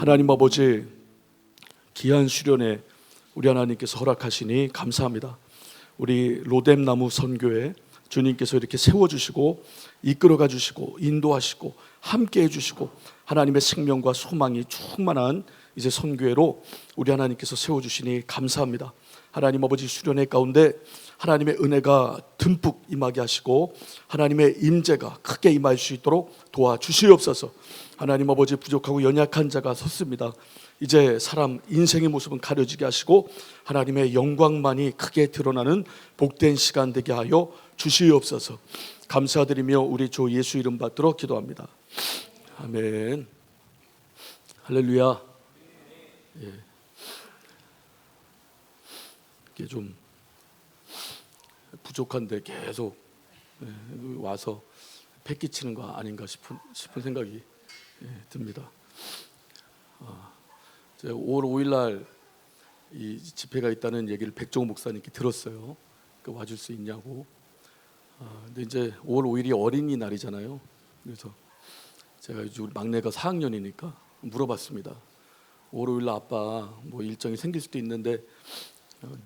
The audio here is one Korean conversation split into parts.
하나님 아버지, 귀한 수련회 우리 하나님께서 허락하시니 감사합니다. 우리 로뎀나무 선교회 주님께서 이렇게 세워주시고 이끌어가 주시고 인도하시고 함께 해주시고 하나님의 생명과 소망이 충만한 이제 선교회로 우리 하나님께서 세워주시니 감사합니다. 하나님 아버지, 수련회 가운데 하나님의 은혜가 듬뿍 임하게 하시고 하나님의 임재가 크게 임할 수 있도록 도와주시옵소서. 하나님 아버지, 부족하고 연약한 자가 섰습니다. 이제 사람 인생의 모습은 가려지게 하시고 하나님의 영광만이 크게 드러나는 복된 시간 되게 하여 주시옵소서. 감사드리며 우리 주 예수 이름 받들어 기도합니다. 아멘. 할렐루야. 예. 이게 좀 부족한데 계속 와서 패기치는 거 아닌가 싶은 생각이 듭니다. 제가 5월 5일 날 이 집회가 있다는 얘기를 백종호 목사님께 들었어요. 와줄 수 있냐고. 근데 이제 5월 5일이 어린이날이잖아요. 그래서 제가 이제 우리 막내가 4학년이니까 물어봤습니다. 5월 5일 날 아빠 뭐 일정이 생길 수도 있는데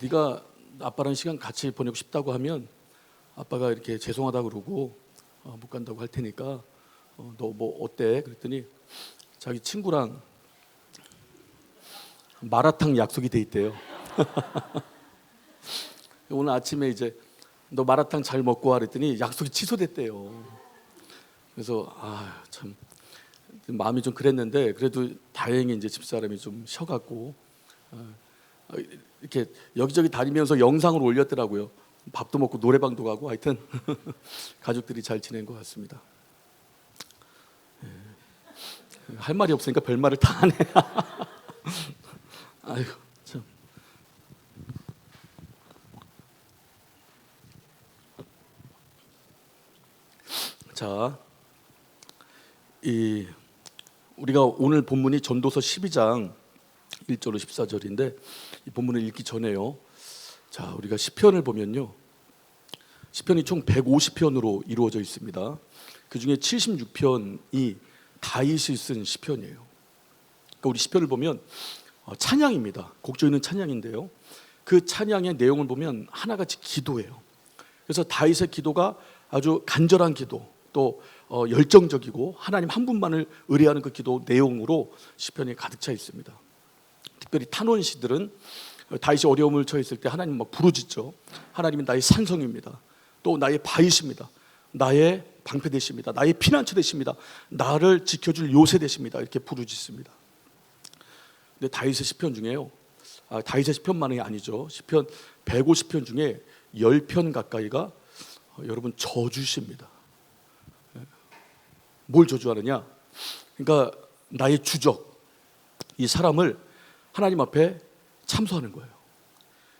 네가 아빠랑 시간 같이 보내고 싶다고 하면 아빠가 이렇게 죄송하다고 그러고 못 간다고 할 테니까 너 뭐 어때? 그랬더니 자기 친구랑 마라탕 약속이 돼 있대요. 오늘 아침에 이제 너 마라탕 잘 먹고 와 그랬더니 약속이 취소됐대요. 그래서 참 마음이 좀 그랬는데 그래도 다행히 이제 집사람이 좀 쉬어갖고 이렇게 여기저기 다니면서 영상을 올렸더라고요. 밥도 먹고 노래방도 가고 하여튼 가족들이 잘 지낸 것 같습니다. 할 말이 없으니까 별 말을 다 하네. 아이고 참. 자, 우리가 오늘 본문이 전도서 12장 1절로 14절인데 이 본문을 읽기 전에요. 자, 우리가 시편을 보면요. 시편이 총 150편으로 이루어져 있습니다. 그 중에 76편이 다윗이 쓴 시편이에요. 그러니까 우리 시편을 보면 찬양입니다. 곡조이는 찬양인데요. 그 찬양의 내용을 보면 하나같이 기도예요. 그래서 다윗의 기도가 아주 간절한 기도, 또 열정적이고 하나님 한 분만을 의뢰하는 그 기도 내용으로 시편이 가득 차 있습니다. 특별히 탄원시들은 다윗이 어려움을 처했을 때 하나님 막 부르짖죠. 하나님은 나의 산성입니다. 또 나의 바위십니다. 나의 방패 되십니다. 나의 피난처 되십니다. 나를 지켜줄 요새 되십니다. 이렇게 부르짖습니다. 근데 다윗의 시편 중에요. 다윗의 시편만이 아니죠. 시편 150편 중에 10편 가까이가 여러분 저주십니다. 뭘 저주하느냐? 그러니까 나의 주적, 이 사람을 하나님 앞에 참소하는 거예요.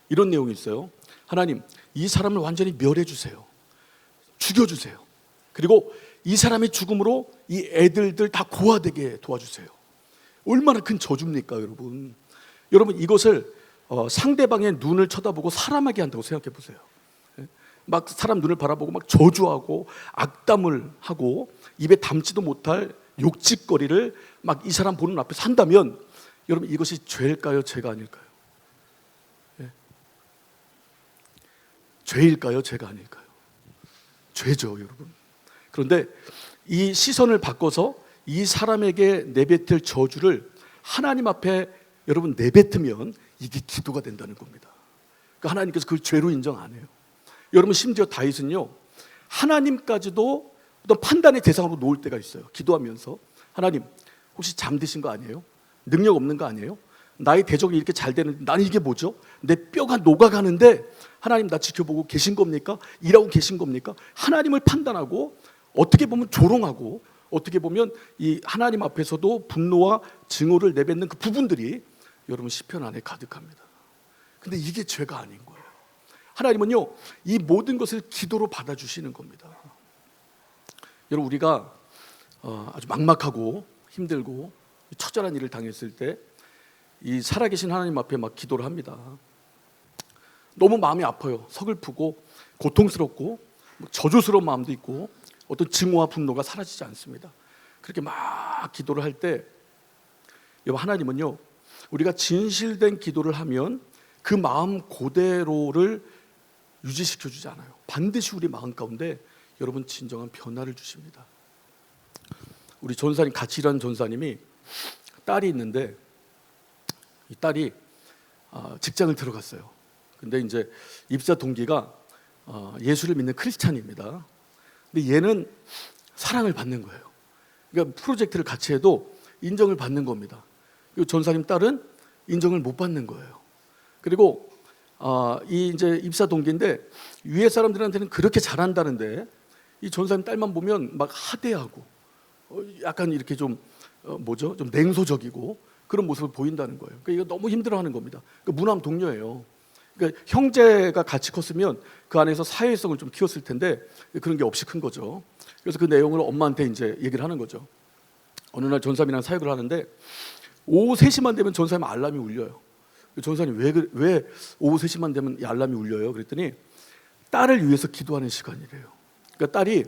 이런 내용이 있어요. 하나님, 이 사람을 완전히 멸해 주세요. 죽여 주세요. 그리고 이 사람의 죽음으로 이 애들들 다 고아되게 도와주세요. 얼마나 큰 저주입니까, 여러분? 여러분, 이것을 상대방의 눈을 쳐다보고 사람하게 한다고 생각해 보세요. 막 사람 눈을 바라보고 막 저주하고 악담을 하고 입에 담지도 못할 욕짓거리를 막 이 사람 보는 앞에서 한다면 여러분, 이것이 죄일까요, 죄가 아닐까요? 죄일까요, 죄가 아닐까요? 죄죠, 여러분. 그런데 이 시선을 바꿔서 이 사람에게 내뱉을 저주를 하나님 앞에 여러분 내뱉으면 이게 기도가 된다는 겁니다. 그러니까 하나님께서 그걸 죄로 인정 안 해요. 여러분, 심지어 다윗은요, 하나님까지도 어떤 판단의 대상으로 놓을 때가 있어요. 기도하면서 하나님, 혹시 잠드신 거 아니에요? 능력 없는 거 아니에요? 나의 대적이 이렇게 잘 되는데 나는 이게 뭐죠? 내 뼈가 녹아가는데 하나님 나 지켜보고 계신 겁니까? 일하고 계신 겁니까? 하나님을 판단하고 어떻게 보면 조롱하고 어떻게 보면 이 하나님 앞에서도 분노와 증오를 내뱉는 그 부분들이 여러분 시편 안에 가득합니다. 근데 이게 죄가 아닌 거예요. 하나님은요, 이 모든 것을 기도로 받아주시는 겁니다. 여러분, 우리가 아주 막막하고 힘들고 처절한 일을 당했을 때 이 살아계신 하나님 앞에 막 기도를 합니다. 너무 마음이 아파요. 서글프고 고통스럽고 저주스러운 마음도 있고 어떤 증오와 분노가 사라지지 않습니다. 그렇게 막 기도를 할 때 여러분, 하나님은요, 우리가 진실된 기도를 하면 그 마음 그대로를 유지시켜 주지 않아요. 반드시 우리 마음 가운데 여러분 진정한 변화를 주십니다. 우리 전사님, 같이 일하는 전사님이 딸이 있는데 이 딸이 직장을 들어갔어요. 근데 이제 입사 동기가 예수를 믿는 크리스찬입니다. 근데 얘는 사랑을 받는 거예요. 그러니까 프로젝트를 같이 해도 인정을 받는 겁니다. 그리고 전사님 딸은 인정을 못 받는 거예요. 그리고 이 이제 입사 동기인데 위에 사람들한테는 그렇게 잘한다는데 이 전사님 딸만 보면 막 하대하고 약간 이렇게 좀 좀 냉소적이고 그런 모습을 보인다는 거예요. 그러니까 이거 너무 힘들어하는 겁니다. 그러니까 무남 동료예요. 그러니까 형제가 같이 컸으면 그 안에서 사회성을 좀 키웠을 텐데 그런 게 없이 큰 거죠. 그래서 그 내용을 엄마한테 이제 얘기를 하는 거죠. 어느 날 전사님이랑 사역을 하는데 오후 3시만 되면 전사님 알람이 울려요. 전사님 왜 오후 3시만 되면 이 알람이 울려요? 그랬더니 딸을 위해서 기도하는 시간이래요. 그러니까 딸이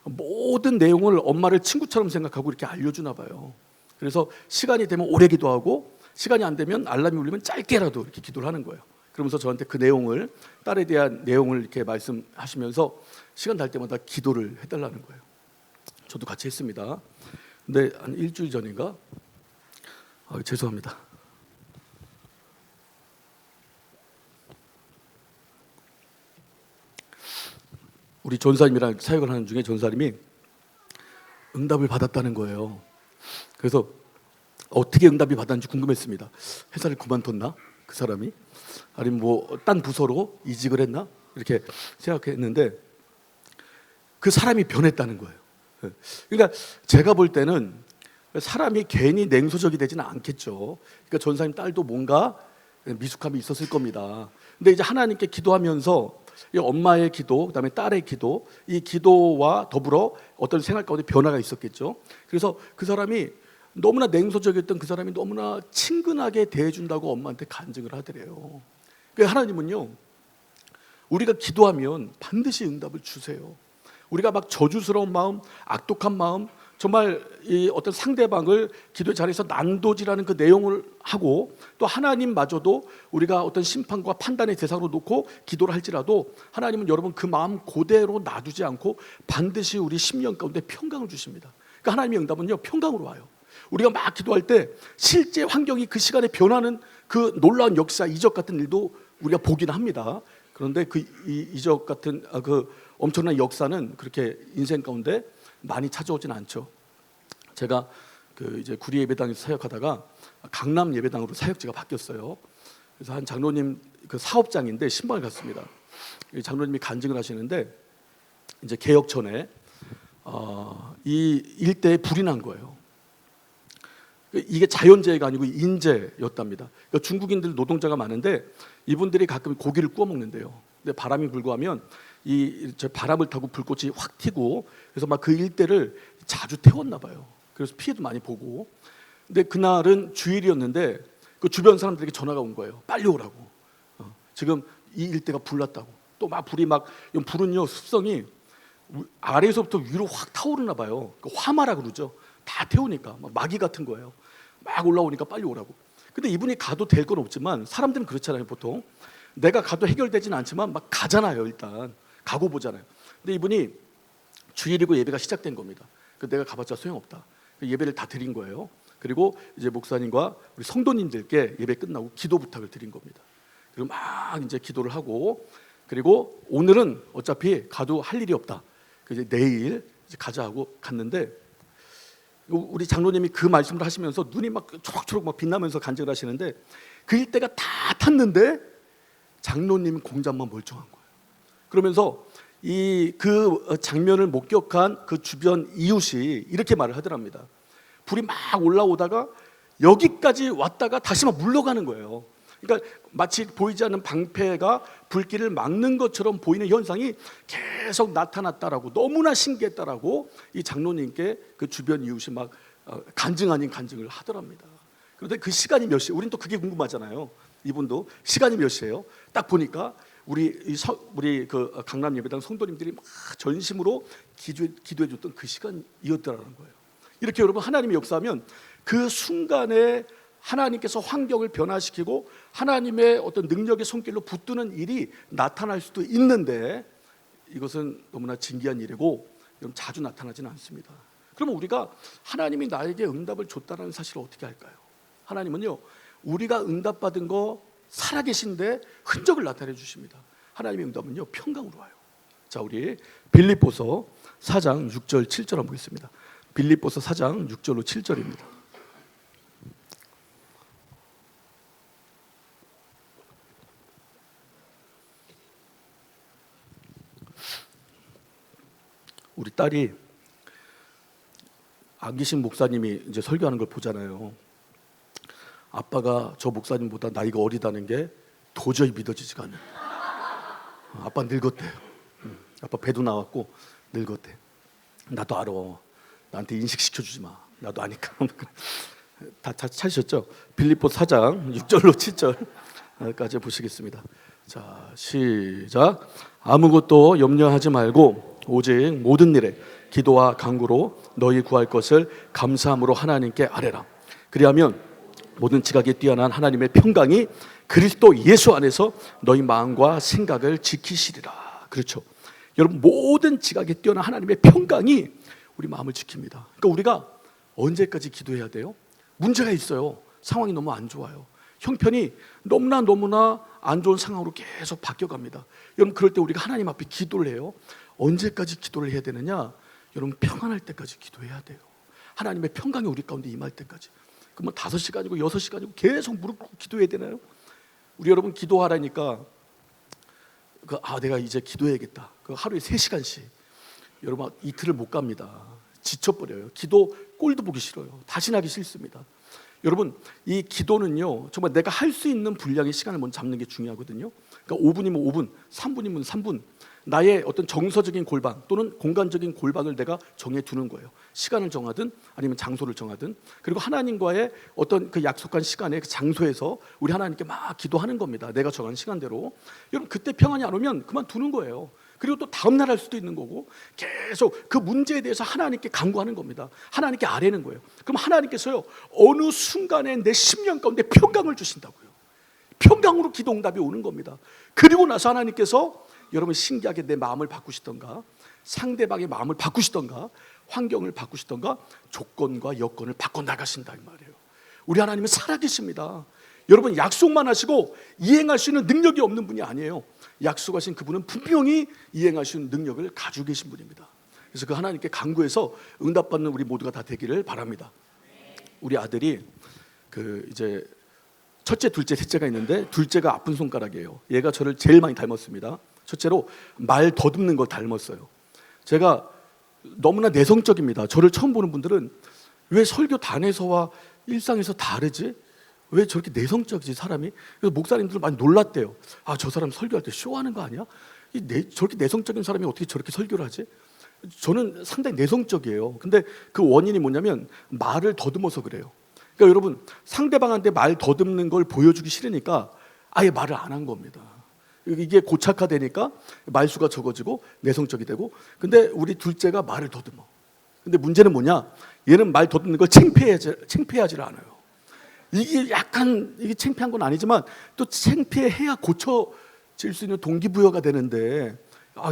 모든 내용을 엄마를 친구처럼 생각하고 이렇게 알려주나 봐요. 그래서 시간이 되면 오래 기도하고 시간이 안 되면 알람이 울리면 짧게라도 이렇게 기도를 하는 거예요. 그러면서 저한테 그 내용을, 딸에 대한 내용을 이렇게 말씀하시면서 시간 날 때마다 기도를 해달라는 거예요. 저도 같이 했습니다. 근데 한 일주일 전인가? 죄송합니다. 우리 전사님이랑 사역을 하는 중에 전사님이 응답을 받았다는 거예요. 그래서 어떻게 응답이 받았는지 궁금했습니다. 회사를 그만뒀나? 그 사람이? 아니면 뭐 딴 부서로 이직을 했나? 이렇게 생각했는데 그 사람이 변했다는 거예요. 그러니까 제가 볼 때는 사람이 괜히 냉소적이 되지는 않겠죠. 그러니까 전사님 딸도 뭔가 미숙함이 있었을 겁니다. 근데 이제 하나님께 기도하면서 이 엄마의 기도, 그다음에 딸의 기도, 이 기도와 더불어 어떤 생활 가운데 변화가 있었겠죠. 그래서 그 사람이 너무나 냉소적이었던 그 사람이 너무나 친근하게 대해준다고 엄마한테 간증을 하더래요. 그러니까 하나님은요, 우리가 기도하면 반드시 응답을 주세요. 우리가 막 저주스러운 마음, 악독한 마음, 정말 이 어떤 상대방을 기도의 자리에서 난도질하는 그 내용을 하고 또 하나님마저도 우리가 어떤 심판과 판단의 대상으로 놓고 기도를 할지라도 하나님은 여러분 그 마음 그대로 놔두지 않고 반드시 우리 심령 가운데 평강을 주십니다. 그러니까 하나님의 응답은요, 평강으로 와요. 우리가 막 기도할 때 실제 환경이 그 시간에 변하는 그 놀라운 역사, 이적 같은 일도 우리가 보긴 합니다. 그런데 그 이적 같은 그 엄청난 역사는 그렇게 인생 가운데 많이 찾아오진 않죠. 제가 그 이제 구리 예배당에서 사역하다가 강남 예배당으로 사역지가 바뀌었어요. 그래서 한 장로님 그 사업장인데 신방을 갔습니다. 장로님이 간증을 하시는데 이제 개혁 전에 이 일대에 불이 난 거예요. 이게 자연재해가 아니고 인재였답니다. 그러니까 중국인들 노동자가 많은데 이분들이 가끔 고기를 구워 먹는데요. 근데 바람이 불고 하면 저 바람을 타고 불꽃이 확 튀고 그래서 막 그 일대를 자주 태웠나 봐요. 그래서 피해도 많이 보고. 근데 그날은 주일이었는데 그 주변 사람들에게 전화가 온 거예요. 빨리 오라고. 지금 이 일대가 불났다고. 또 막 불이 막 불은요 습성이 아래에서부터 위로 확 타오르나 봐요. 그 화마라 그러죠. 다 태우니까 막 마귀 같은 거예요. 막 올라오니까 빨리 오라고. 근데 이분이 가도 될 건 없지만 사람들은 그렇잖아요. 보통 내가 가도 해결되지는 않지만 막 가잖아요. 일단 가고 보잖아요. 근데 이분이 주일이고 예배가 시작된 겁니다. 내가 가봤자 소용없다. 예배를 다 드린 거예요. 그리고 이제 목사님과 우리 성도님들께 예배 끝나고 기도 부탁을 드린 겁니다. 그리고 막 이제 기도를 하고 그리고 오늘은 어차피 가도 할 일이 없다. 이제 내일 이제 가자 하고 갔는데 우리 장로님이 그 말씀을 하시면서 눈이 막 초록초록 막 빛나면서 간증을 하시는데 그 일대가 다 탔는데 장로님 공장만 멀쩡한 거예요. 그러면서 그 장면을 목격한 그 주변 이웃이 이렇게 말을 하더랍니다. 불이 막 올라오다가 여기까지 왔다가 다시 막 물러가는 거예요. 그러니까 마치 보이지 않는 방패가 불길을 막는 것처럼 보이는 현상이 계속 나타났다라고 너무나 신기했다라고 이 장로님께 그 주변 이웃이 막 간증 아닌 간증을 하더랍니다. 그런데 그 시간이 몇 시에? 우린 또 그게 궁금하잖아요. 이분도 시간이 몇 시예요? 딱 보니까 우리 그 강남 예배당 성도님들이 막 전심으로 기도해줬던 그 시간이었더라는 거예요. 이렇게 여러분 하나님의 역사하면 그 순간에 하나님께서 환경을 변화시키고 하나님의 어떤 능력의 손길로 붙드는 일이 나타날 수도 있는데 이것은 너무나 진기한 일이고 자주 나타나지는 않습니다. 그러면 우리가 하나님이 나에게 응답을 줬다는 사실을 어떻게 할까요? 하나님은요, 우리가 응답받은 거 살아계신데 흔적을 나타내 주십니다. 하나님의 응답은요, 평강으로 와요. 자, 우리 빌립보서 4장 6절 7절 한번 보겠습니다. 빌립보서 4장 6절로 7절입니다. 우리 딸이 안기신 목사님이 이제 설교하는 걸 보잖아요. 아빠가 저 목사님보다 나이가 어리다는 게 도저히 믿어지지가 않아요. 아빠 늙었대요. 아빠 배도 나왔고 늙었대. 나도 알아. 나한테 인식시켜주지 마. 나도 아니까. 다 찾으셨죠? 빌립보 4장 6절로 7절까지 보시겠습니다. 자, 시작. 아무것도 염려하지 말고 오직 모든 일에 기도와 간구로 너희 구할 것을 감사함으로 하나님께 아뢰라. 그리하면 모든 지각에 뛰어난 하나님의 평강이 그리스도 예수 안에서 너희 마음과 생각을 지키시리라. 그렇죠. 여러분, 모든 지각에 뛰어난 하나님의 평강이 우리 마음을 지킵니다. 그러니까 우리가 언제까지 기도해야 돼요? 문제가 있어요. 상황이 너무 안 좋아요. 형편이 너무나 안 좋은 상황으로 계속 바뀌어갑니다. 여러분, 그럴 때 우리가 하나님 앞에 기도를 해요. 언제까지 기도를 해야 되느냐? 여러분, 평안할 때까지 기도해야 돼요. 하나님의 평강이 우리 가운데 임할 때까지. 그러면 5시간이고 6시간이고 계속 무릎 꿇고 기도해야 되나요? 우리 여러분 기도하라니까 내가 이제 기도해야겠다. 하루에 3시간씩. 여러분 이틀을 못 갑니다. 지쳐버려요. 기도 꼴도 보기 싫어요. 다시 하기 싫습니다. 여러분, 이 기도는요, 정말 내가 할 수 있는 분량의 시간을 먼저 잡는 게 중요하거든요. 그러니까 5분이면 5분, 3분이면 3분. 나의 어떤 정서적인 골방 또는 공간적인 골방을 내가 정해두는 거예요. 시간을 정하든 아니면 장소를 정하든. 그리고 하나님과의 어떤 그 약속한 시간에 그 장소에서 우리 하나님께 막 기도하는 겁니다. 내가 정한 시간대로. 여러분, 그때 평안이 안 오면 그만두는 거예요. 그리고 또 다음 날 할 수도 있는 거고, 계속 그 문제에 대해서 하나님께 간구하는 겁니다. 하나님께 아뢰는 거예요. 그럼 하나님께서요, 어느 순간에 내 심령 가운데 평강을 주신다고요. 평강으로 기도 응답이 오는 겁니다. 그리고 나서 하나님께서 여러분 신기하게 내 마음을 바꾸시던가, 상대방의 마음을 바꾸시던가, 환경을 바꾸시던가, 조건과 여건을 바꿔 나가신다 이 말이에요. 우리 하나님은 살아계십니다. 여러분, 약속만 하시고 이행할 수 있는 능력이 없는 분이 아니에요. 약속하신 그분은 분명히 이행할 수 있는 능력을 가지고 계신 분입니다. 그래서 그 하나님께 간구해서 응답받는 우리 모두가 다 되기를 바랍니다. 우리 아들이 이제 첫째, 둘째, 셋째가 있는데 둘째가 아픈 손가락이에요. 얘가 저를 제일 많이 닮았습니다. 첫째로 말 더듬는 걸 닮았어요. 제가 너무나 내성적입니다. 저를 처음 보는 분들은 왜 설교단에서와 일상에서 다르지? 왜 저렇게 내성적이지 사람이? 그래서 목사님들 많이 놀랐대요. 저 사람 설교할 때 쇼하는 거 아니야? 저렇게 내성적인 사람이 어떻게 저렇게 설교를 하지? 저는 상당히 내성적이에요. 근데 그 원인이 뭐냐면 말을 더듬어서 그래요. 그러니까 여러분, 상대방한테 말 더듬는 걸 보여주기 싫으니까 아예 말을 안 한 겁니다. 이게 고착화되니까 말수가 적어지고 내성적이 되고. 근데 우리 둘째가 말을 더듬어. 근데 문제는 뭐냐? 얘는 말 더듬는 걸 창피하지를 않아요. 이게 약간 이게 창피한 건 아니지만 또 창피해야 고쳐질 수 있는 동기부여가 되는데,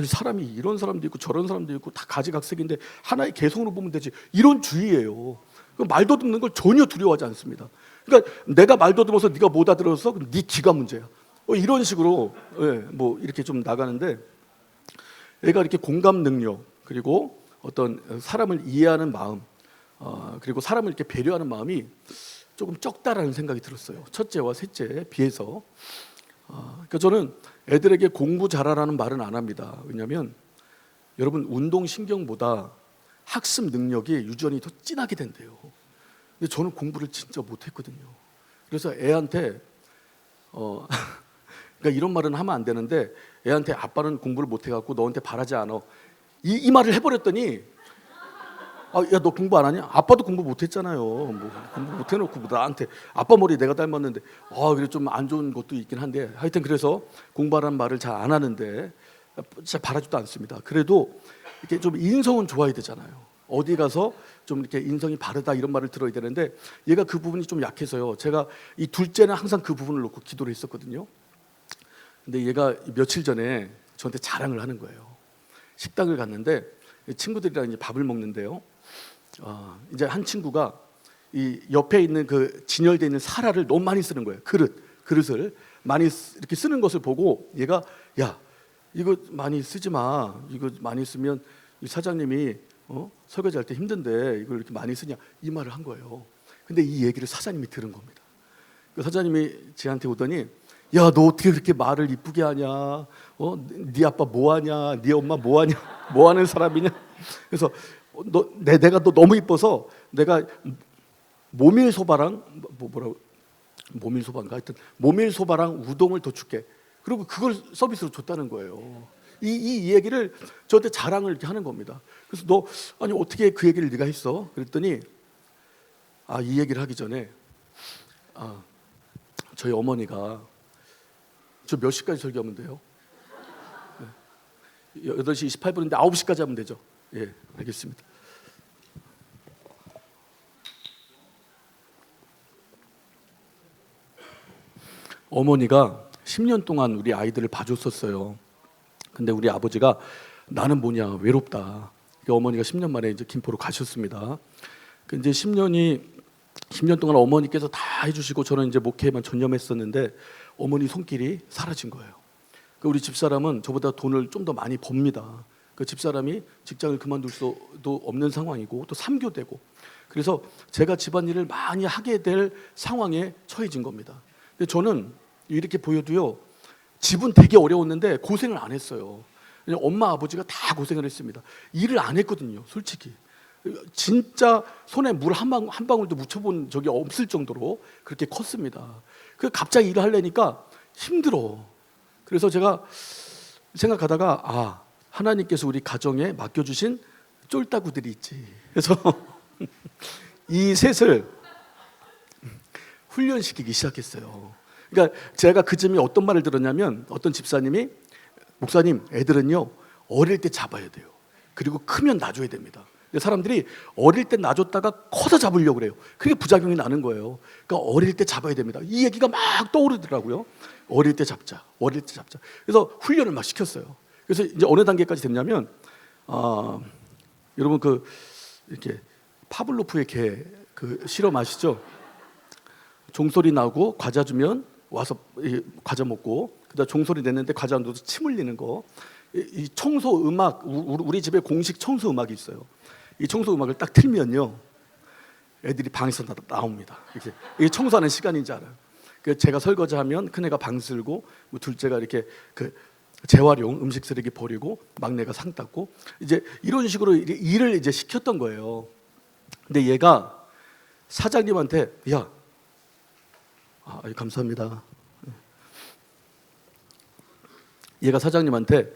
이 사람이 이런 사람도 있고 저런 사람도 있고 다 가지각색인데 하나의 개성으로 보면 되지, 이런 주의예요. 말 더듬는 걸 전혀 두려워하지 않습니다. 그러니까 내가 말 더듬어서 네가 못 알아들어서 그럼 네 귀가 문제야. 이런 식으로 이렇게 좀 나가는데, 얘가 이렇게 공감 능력, 그리고 어떤 사람을 이해하는 마음, 그리고 사람을 이렇게 배려하는 마음이 조금 적다라는 생각이 들었어요. 첫째와 셋째에 비해서. 그러니까 저는 애들에게 공부 잘하라는 말은 안 합니다. 왜냐하면 여러분, 운동신경보다 학습 능력이 유전이 더 진하게 된대요. 근데 저는 공부를 진짜 못했거든요. 그래서 애한테 그러니까 이런 말은 하면 안 되는데, 애한테 아빠는 공부를 못해갖고 너한테 바라지 않아, 이 말을 해버렸더니 야, 너 공부 안 하냐? 아빠도 공부 못했잖아요. 공부 못해놓고 나한테 아빠 머리 내가 닮았는데, 그래 좀 안 좋은 것도 있긴 한데, 하여튼 그래서 공부하라는 말을 잘 안 하는데 진짜 바라지도 않습니다. 그래도 이렇게 좀 인성은 좋아야 되잖아요. 어디 가서 좀 이렇게 인성이 바르다 이런 말을 들어야 되는데 얘가 그 부분이 좀 약해서요. 제가 이 둘째는 항상 그 부분을 놓고 기도를 했었거든요. 근데 얘가 며칠 전에 저한테 자랑을 하는 거예요. 식당을 갔는데 친구들이랑 이제 밥을 먹는데요. 이제 한 친구가 이 옆에 있는 그 진열되어 있는 사라를 너무 많이 쓰는 거예요. 그릇을 많이 이렇게 쓰는 것을 보고 얘가 야 이거 많이 쓰지 마. 이거 많이 쓰면 이 사장님이 설거지할 때 힘든데 이걸 이렇게 많이 쓰냐 이 말을 한 거예요. 근데 이 얘기를 사장님이 들은 겁니다. 그 사장님이 저한테 오더니 야 너 어떻게 그렇게 말을 이쁘게 하냐? 네 아빠 뭐 하냐? 네 엄마 뭐 하냐? 뭐 하는 사람이냐? 그래서 내가 너 너무 이뻐서 내가 모밀소바랑 뭐라고 모밀소바인가 하여튼 모밀소바랑 우동을 더 줄게. 그리고 그걸 서비스로 줬다는 거예요. 이 얘기를 저한테 자랑을 이렇게 하는 겁니다. 그래서 너 아니 어떻게 그 얘기를 네가 했어? 그랬더니 이 얘기를 하기 전에 저희 어머니가 저 몇 시까지 설교하면 돼요? 8시 28분인데 9시까지 하면 되죠? 예, 알겠습니다. 어머니가 10년 동안 우리 아이들을 봐줬었어요. 근데 우리 아버지가 나는 뭐냐 외롭다. 어머니가 10년 만에 이제 김포로 가셨습니다. 그 이제 10년 동안 어머니께서 다 해주시고 저는 이제 목회에만 전념했었는데 어머니 손길이 사라진 거예요. 그 우리 집사람은 저보다 돈을 좀 더 많이 법니다. 그 집사람이 직장을 그만둘 수도 없는 상황이고 또 3교대고 그래서 제가 집안일을 많이 하게 될 상황에 처해진 겁니다. 근데 저는 이렇게 보여도요 집은 되게 어려웠는데 고생을 안 했어요. 엄마 아버지가 다 고생을 했습니다. 일을 안 했거든요, 솔직히. 진짜 손에 물 한 방울도 묻혀본 적이 없을 정도로 그렇게 컸습니다. 그 갑자기 일을 하려니까 힘들어. 그래서 제가 생각하다가 하나님께서 우리 가정에 맡겨주신 쫄따구들이 있지. 그래서 이 셋을 훈련시키기 시작했어요. 그러니까 제가 그 즈음에 어떤 말을 들었냐면 어떤 집사님이 목사님 애들은요 어릴 때 잡아야 돼요. 그리고 크면 놔줘야 됩니다. 사람들이 어릴 때 놔줬다가 커서 잡으려고 그래요. 그게 부작용이 나는 거예요. 그러니까 어릴 때 잡아야 됩니다. 이 얘기가 막 떠오르더라고요. 어릴 때 잡자. 그래서 훈련을 막 시켰어요. 그래서 이제 어느 단계까지 됐냐면 여러분 그 이렇게 파블로프의 개 그 실험 아시죠? 종소리 나고 과자 주면 와서 과자 먹고 그다음 종소리 냈는데 과자 안 넣어서 침 흘리는 거. 이 청소 음악 우리 집에 공식 청소 음악이 있어요. 이 청소 음악을 딱 틀면요 애들이 방에서 나옵니다. 이게 청소하는 시간인지 알아요. 제가 설거지하면 큰애가 방 쓸고 둘째가 이렇게 그 재활용 음식 쓰레기 버리고 막내가 상 닦고 이제 이런 식으로 일을 이제 시켰던 거예요. 근데 얘가 사장님한테 감사합니다. 얘가 사장님한테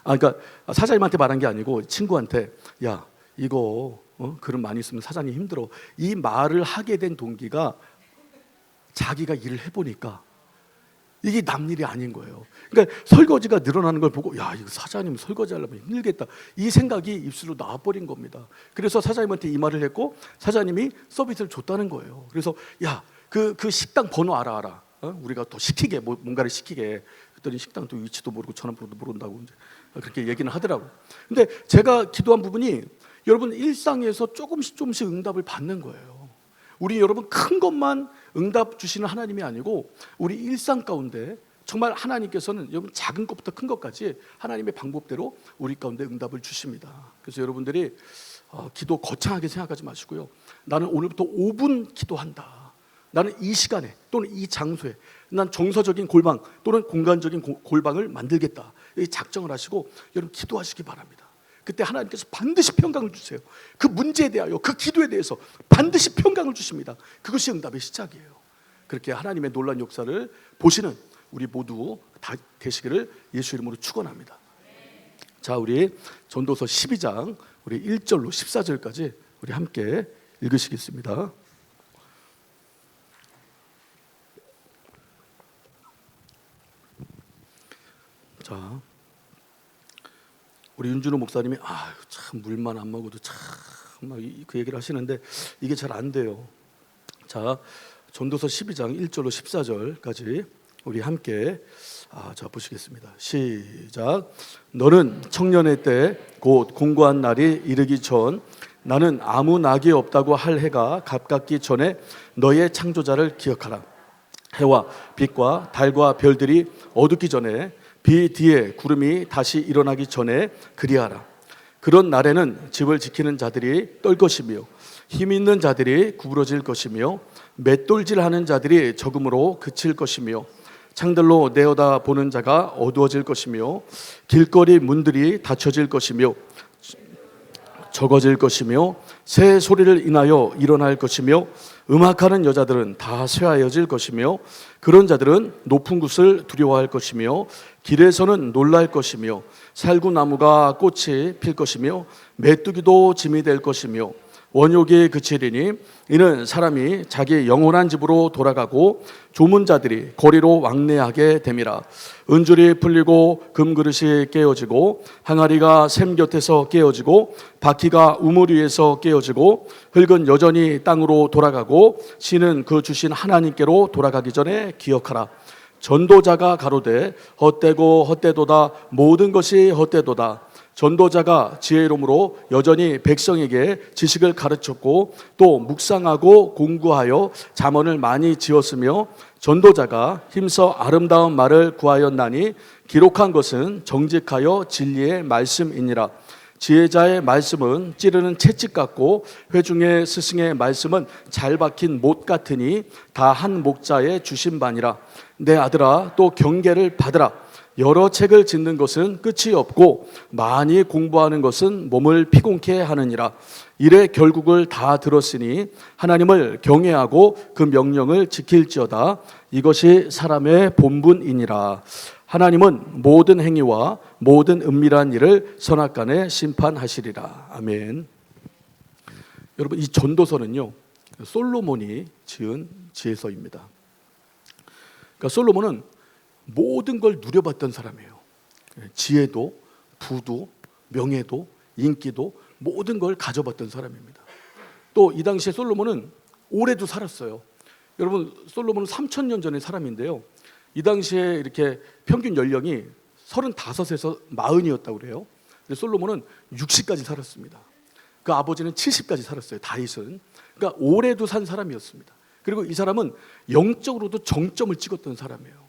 그러니까 사장님한테 말한 게 아니고 친구한테 야 이거 그릇 많이 쓰면 사장님 힘들어. 이 말을 하게 된 동기가 자기가 일을 해보니까 이게 남 일이 아닌 거예요. 그러니까 설거지가 늘어나는 걸 보고 야 이거 사장님 설거지 하려면 힘들겠다. 이 생각이 입술로 나와버린 겁니다. 그래서 사장님한테 이 말을 했고 사장님이 서비스를 줬다는 거예요. 그래서 야 그 식당 번호 알아. 우리가 더 시키게 뭔가를 시키게. 그랬더니 식당 또 위치도 모르고 전화번호도 모른다고 이제 그렇게 얘기는 하더라고. 근데 제가 기도한 부분이 여러분 일상에서 조금씩 응답을 받는 거예요. 우리 여러분 큰 것만 응답 주시는 하나님이 아니고 우리 일상 가운데 정말 하나님께서는 여러분 작은 것부터 큰 것까지 하나님의 방법대로 우리 가운데 응답을 주십니다. 그래서 여러분들이 기도 거창하게 생각하지 마시고요. 나는 오늘부터 5분 기도한다. 나는 이 시간에 또는 이 장소에 난 정서적인 골방 또는 공간적인 골방을 만들겠다. 이 작정을 하시고 여러분 기도하시기 바랍니다. 그때 하나님께서 반드시 평강을 주세요. 그 문제에 대하여 그 기도에 대해서 반드시 평강을 주십니다. 그것이 응답의 시작이에요. 그렇게 하나님의 놀라운 역사를 보시는 우리 모두 다 되시기를 예수 이름으로 축원합니다. 자, 우리 전도서 12장 우리 1절로 14절까지 우리 함께 읽으시겠습니다. 자, 우리 윤준호 목사님이 참 물만 안 먹어도 참 그 얘기를 하시는데 이게 잘 안 돼요. 자, 전도서 12장 1절로 14절까지 우리 함께 자 보시겠습니다. 시작. 너는 청년의 때 곧 공고한 날이 이르기 전 나는 아무 낙이 없다고 할 해가 가깝기 전에 너의 창조자를 기억하라. 해와 빛과 달과 별들이 어둡기 전에 비 뒤에 구름이 다시 일어나기 전에 그리하라. 그런 날에는 집을 지키는 자들이 떨 것이며 힘 있는 자들이 구부러질 것이며 맷돌질하는 자들이 적음으로 그칠 것이며 창들로 내어다 보는 자가 어두워질 것이며 길거리 문들이 닫혀질 것이며 적어질 것이며 새 소리를 인하여 일어날 것이며 음악하는 여자들은 다 쇠하여질 것이며 그런 자들은 높은 곳을 두려워할 것이며 길에서는 놀랄 것이며 살구나무가 꽃이 필 것이며 메뚜기도 짐이 될 것이며 원욕이 그치리니 이는 사람이 자기 영원한 집으로 돌아가고 조문자들이 거리로 왕래하게 됨이라. 은줄이 풀리고 금그릇이 깨어지고 항아리가 샘 곁에서 깨어지고 바퀴가 우물 위에서 깨어지고 흙은 여전히 땅으로 돌아가고 신은 그 주신 하나님께로 돌아가기 전에 기억하라. 전도자가 가로되 헛되고 헛되도다 모든 것이 헛되도다. 전도자가 지혜로움으로 여전히 백성에게 지식을 가르쳤고 또 묵상하고 공부하여 잠언을 많이 지었으며 전도자가 힘써 아름다운 말을 구하였나니 기록한 것은 정직하여 진리의 말씀이니라. 지혜자의 말씀은 찌르는 채찍 같고 회중의 스승의 말씀은 잘 박힌 못 같으니 다 한 목자의 주신 바니라. 내 아들아 또 경계를 받으라. 여러 책을 짓는 것은 끝이 없고 많이 공부하는 것은 몸을 피곤케 하느니라. 이래 결국을 다 들었으니 하나님을 경외하고 그 명령을 지킬지어다. 이것이 사람의 본분이니라. 하나님은 모든 행위와 모든 은밀한 일을 선악간에 심판하시리라. 아멘. 여러분, 이 전도서는요 솔로몬이 지은 지혜서입니다. 그러니까 솔로몬은 모든 걸 누려봤던 사람이에요. 지혜도, 부도, 명예도, 인기도 모든 걸 가져봤던 사람입니다. 또 이 당시에 솔로몬은 오래도 살았어요. 여러분, 솔로몬은 3000년 전의 사람인데요. 이 당시에 이렇게 평균 연령이 35에서 40이었다고 그래요. 근데 솔로몬은 60까지 살았습니다. 그 아버지는 70까지 살았어요. 다윗은. 그러니까 오래도 산 사람이었습니다. 그리고 이 사람은 영적으로도 정점을 찍었던 사람이에요.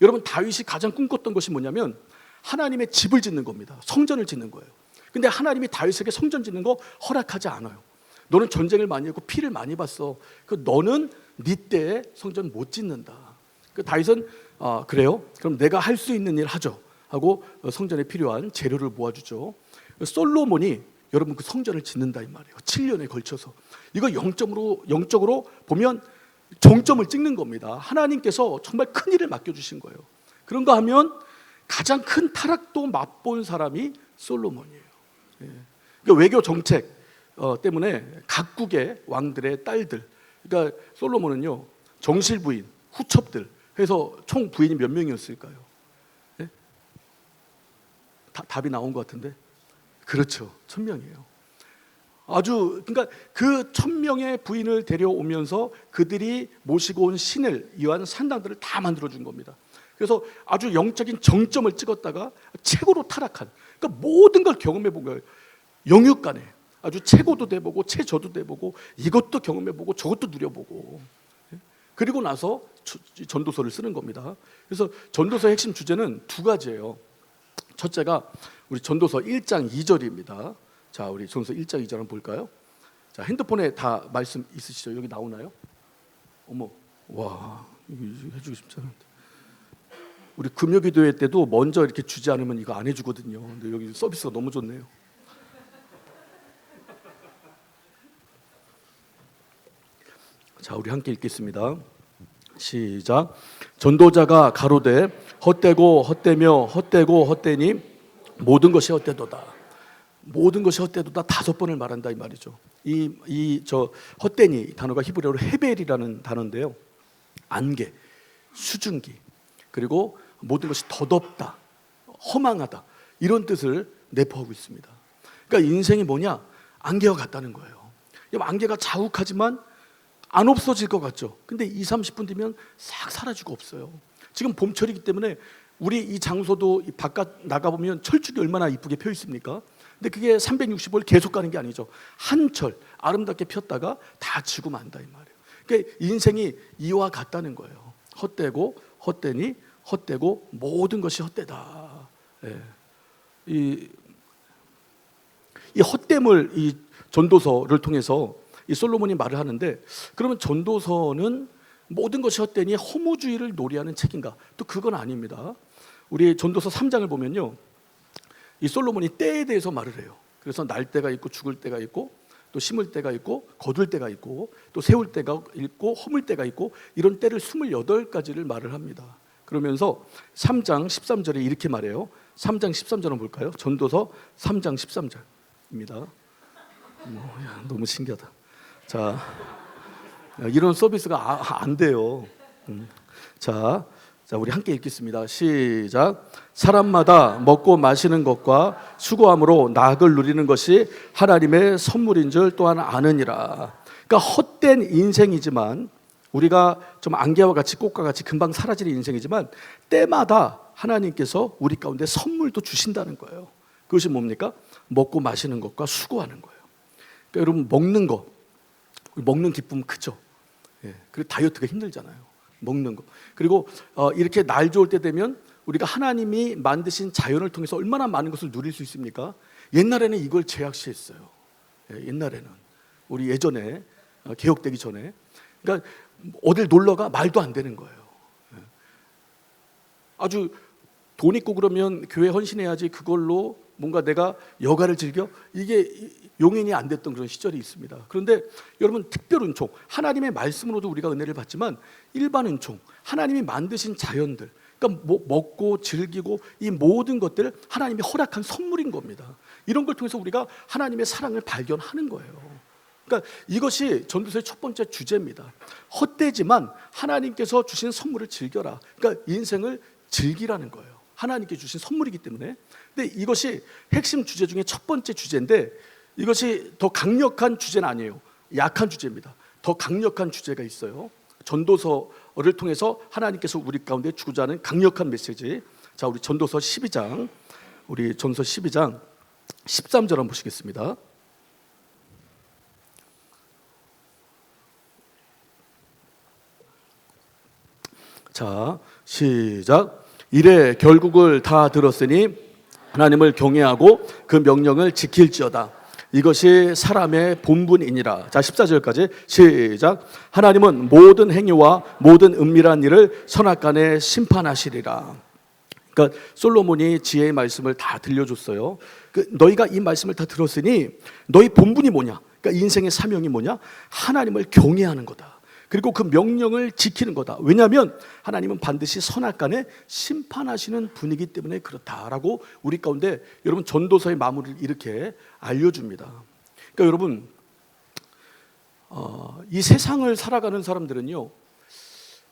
여러분, 다윗이 가장 꿈꿨던 것이 뭐냐면 하나님의 집을 짓는 겁니다. 성전을 짓는 거예요. 근데 하나님이 다윗에게 성전 짓는 거 허락하지 않아요. 너는 전쟁을 많이 했고 피를 많이 봤어. 너는 네 때에 성전 못 짓는다. 다윗은 그래요? 그럼 내가 할 수 있는 일 하죠 하고 성전에 필요한 재료를 모아주죠. 솔로몬이 여러분 그 성전을 짓는다 이 말이에요. 7년에 걸쳐서. 이거 영적으로 보면 정점을 찍는 겁니다. 하나님께서 정말 큰 일을 맡겨주신 거예요. 그런가 하면 가장 큰 타락도 맛본 사람이 솔로몬이에요. 그러니까 외교 정책 때문에 각국의 왕들의 딸들, 그러니까 솔로몬은요 정실 부인, 후첩들 해서 총 부인이 몇 명이었을까요? 네? 답이 나온 것 같은데, 그렇죠, 1000명이에요. 그러니까 그 1000명의 부인을 데려오면서 그들이 모시고 온 신을 위한 산당들을 다 만들어준 겁니다. 그래서 아주 영적인 정점을 찍었다가 최고로 타락한, 그러니까 모든 걸 경험해 본 거예요. 영육간에 아주 최고도 돼보고 최저도 돼보고 이것도 경험해보고 저것도 누려보고, 그리고 나서 전도서를 쓰는 겁니다. 그래서 전도서의 핵심 주제는 두 가지예요. 첫째가 우리 전도서 1장 2절입니다. 자, 우리 전도서 1장 2절 한번 볼까요? 자, 핸드폰에 다 말씀 있으시죠? 여기 나오나요? 어머, 와, 이거 해주고 싶지 않은데. 우리 금요기도회 때도 먼저 이렇게 주지 않으면 이거 안 해주거든요. 근데 여기 서비스가 너무 좋네요. 자, 우리 함께 읽겠습니다. 시작. 전도자가 가로되 헛되고 헛되며 헛되고 헛되니 모든 것이 헛되도다. 모든 것이 헛되도다 5번을 말한다 이 말이죠. 저 헛되니 단어가 히브리어로 헤벨이라는 단어인데요. 안개, 수증기, 그리고 모든 것이 덧없다, 허망하다 이런 뜻을 내포하고 있습니다. 그러니까 인생이 뭐냐? 안개와 같다는 거예요. 안개가 자욱하지만 안 없어질 것 같죠. 근데 2, 30분 뒤면 싹 사라지고 없어요. 지금 봄철이기 때문에 우리 이 장소도 바깥 나가보면 철쭉이 얼마나 이쁘게 펴 있습니까? 근데 그게 365일 계속 가는 게 아니죠. 한철 아름답게 폈다가 다 지고 만다 이 말이에요. 그러니까 인생이 이와 같다는 거예요. 헛되고 헛되니 헛되고 모든 것이 헛되다. 예. 이 헛됨을 이 전도서를 통해서 이 솔로몬이 말을 하는데, 그러면 전도서는 모든 것이 헛되니 허무주의를 놀이하는 책인가? 또 그건 아닙니다. 우리 전도서 3장을 보면요, 이 솔로몬이 때에 대해서 말을 해요. 그래서 날 때가 있고 죽을 때가 있고 또 심을 때가 있고 거둘 때가 있고 또 세울 때가 있고 허물 때가 있고 이런 때를 28가지를 말을 합니다. 그러면서 3장 13절에 이렇게 말해요. 3장 13절은 볼까요? 전도서 3장 13절입니다. 너무 신기하다. 자, 이런 서비스가 안 돼요. 자, 우리 함께 읽겠습니다. 시작. 사람마다 먹고 마시는 것과 수고함으로 낙을 누리는 것이 하나님의 선물인 줄 또한 아느니라. 그러니까 헛된 인생이지만, 우리가 좀 안개와 같이 꽃과 같이 금방 사라지는 인생이지만 때마다 하나님께서 우리 가운데 선물도 주신다는 거예요. 그것이 뭡니까? 먹고 마시는 것과 수고하는 거예요. 그러니까 여러분, 먹는 기쁨 크죠. 예, 그리고 다이어트가 힘들잖아요. 먹는 거. 그리고 이렇게 날 좋을 때 되면 우리가 하나님이 만드신 자연을 통해서 얼마나 많은 것을 누릴 수 있습니까? 옛날에는 이걸 제약시했어요. 예, 옛날에는 우리 예전에 개혁되기 전에, 그러니까 어딜 놀러가 말도 안 되는 거예요. 예. 아주 돈 있고 그러면 교회 헌신해야지, 그걸로 뭔가 내가 여가를 즐겨, 이게 용인이 안 됐던 그런 시절이 있습니다. 그런데 여러분, 특별 은총, 하나님의 말씀으로도 우리가 은혜를 받지만 일반 은총, 하나님이 만드신 자연들, 그러니까 먹고 즐기고 이 모든 것들 하나님이 허락한 선물인 겁니다. 이런 걸 통해서 우리가 하나님의 사랑을 발견하는 거예요. 그러니까 이것이 전도서의 첫 번째 주제입니다. 헛되지만 하나님께서 주신 선물을 즐겨라. 그러니까 인생을 즐기라는 거예요. 하나님께 주신 선물이기 때문에. 근데 이것이 핵심 주제 중에 첫 번째 주제인데, 이것이 더 강력한 주제는 아니에요. 약한 주제입니다. 더 강력한 주제가 있어요. 전도서를 통해서 하나님께서 우리 가운데 주고자 하는 강력한 메시지. 자, 우리 전도서 12장, 우리 전서 12장 13절 한번 보시겠습니다. 자, 시작. 이래 결국을 다 들었으니 하나님을 경외하고 그 명령을 지킬지어다. 이것이 사람의 본분이니라. 자, 14절까지 시작. 하나님은 모든 행위와 모든 은밀한 일을 선악간에 심판하시리라. 그러니까 솔로몬이 지혜의 말씀을 다 들려줬어요. 너희가 이 말씀을 다 들었으니 너희 본분이 뭐냐? 그러니까 인생의 사명이 뭐냐? 하나님을 경외하는 거다. 그리고 그 명령을 지키는 거다. 왜냐하면 하나님은 반드시 선악간에 심판하시는 분이기 때문에 그렇다라고 우리 가운데 여러분 전도서의 마무리를 이렇게 알려줍니다. 그러니까 여러분, 이 세상을 살아가는 사람들은요,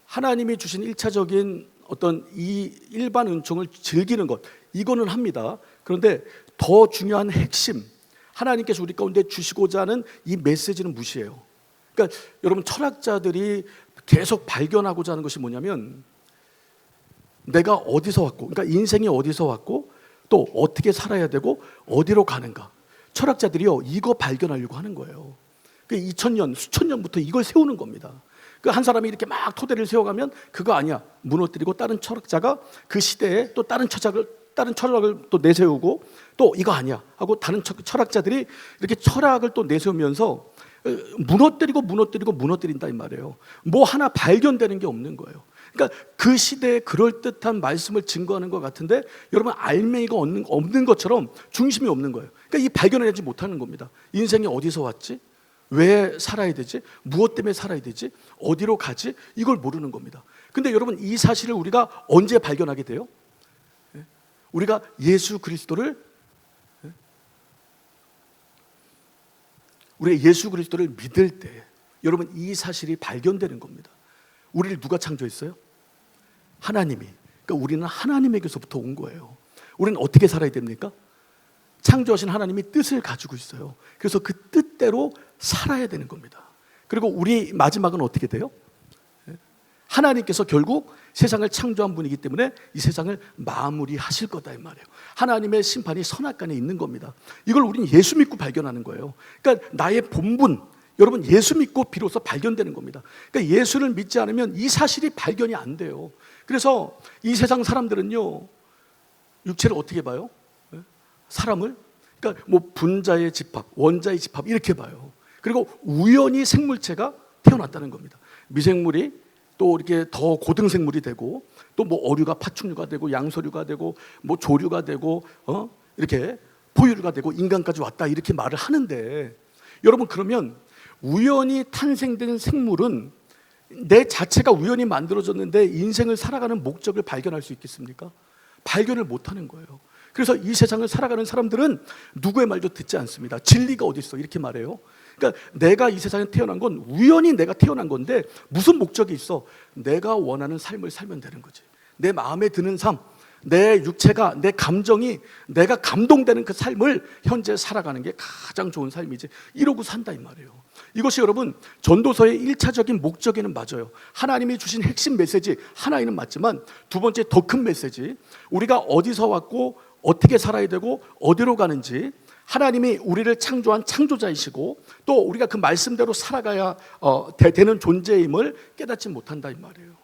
하나님이 주신 1차적인 어떤 이 일반 은총을 즐기는 것, 이거는 합니다. 그런데 더 중요한 핵심, 하나님께서 우리 가운데 주시고자 하는 이 메시지는 무시해요. 그러니까 여러분, 철학자들이 계속 발견하고자 하는 것이 뭐냐면, 내가 어디서 왔고, 그러니까 인생이 어디서 왔고 또 어떻게 살아야 되고 어디로 가는가, 철학자들이요 이거 발견하려고 하는 거예요. 2000년 수천 년부터 이걸 세우는 겁니다. 한 사람이 이렇게 막 토대를 세워가면 그거 아니야, 무너뜨리고 다른 철학자가 그 시대에 또 다른 철학을 또 내세우고 또 이거 아니야 하고 다른 철학자들이 이렇게 철학을 또 내세우면서 무너뜨린다 이 말이에요. 뭐 하나 발견되는 게 없는 거예요. 그러니까 그 시대에 그럴듯한 말씀을 증거하는 것 같은데 여러분, 알맹이가 없는 것처럼 중심이 없는 거예요. 그러니까 이 발견을 하지 못하는 겁니다. 인생이 어디서 왔지? 왜 살아야 되지? 무엇 때문에 살아야 되지? 어디로 가지? 이걸 모르는 겁니다. 근데 여러분, 이 사실을 우리가 언제 발견하게 돼요? 우리가 예수 그리스도를 믿을 때 여러분, 이 사실이 발견되는 겁니다. 우리를 누가 창조했어요? 하나님이. 그러니까 우리는 하나님에게서부터 온 거예요. 우리는 어떻게 살아야 됩니까? 창조하신 하나님이 뜻을 가지고 있어요. 그래서 그 뜻대로 살아야 되는 겁니다. 그리고 우리 마지막은 어떻게 돼요? 하나님께서 결국 세상을 창조한 분이기 때문에 이 세상을 마무리하실 거다 이 말이에요. 하나님의 심판이 선악간에 있는 겁니다. 이걸 우리는 예수 믿고 발견하는 거예요. 그러니까 나의 본분, 여러분 예수 믿고 비로소 발견되는 겁니다. 그러니까 예수를 믿지 않으면 이 사실이 발견이 안 돼요. 그래서 이 세상 사람들은요, 육체를 어떻게 봐요? 사람을? 그러니까 뭐 분자의 집합, 원자의 집합 이렇게 봐요. 그리고 우연히 생물체가 태어났다는 겁니다. 미생물이 또 이렇게 더 고등생물이 되고 또 뭐 어류가 파충류가 되고 양서류가 되고 뭐 조류가 되고 이렇게 포유류가 되고 인간까지 왔다 이렇게 말을 하는데, 여러분 그러면 우연히 탄생된 생물은 내 자체가 우연히 만들어졌는데 인생을 살아가는 목적을 발견할 수 있겠습니까? 발견을 못하는 거예요. 그래서 이 세상을 살아가는 사람들은 누구의 말도 듣지 않습니다. 진리가 어디 있어? 이렇게 말해요. 그러니까 내가 이 세상에 태어난 건 우연히 내가 태어난 건데 무슨 목적이 있어? 내가 원하는 삶을 살면 되는 거지. 내 마음에 드는 삶, 내 육체가, 내 감정이 내가 감동되는 그 삶을 현재 살아가는 게 가장 좋은 삶이지. 이러고 산다 이 말이에요. 이것이 여러분 전도서의 1차적인 목적에는 맞아요. 하나님이 주신 핵심 메시지 하나에는 맞지만 두 번째 더 큰 메시지, 우리가 어디서 왔고 어떻게 살아야 되고 어디로 가는지, 하나님이 우리를 창조한 창조자이시고 또 우리가 그 말씀대로 살아가야 되는 존재임을 깨닫지 못한다 이 말이에요.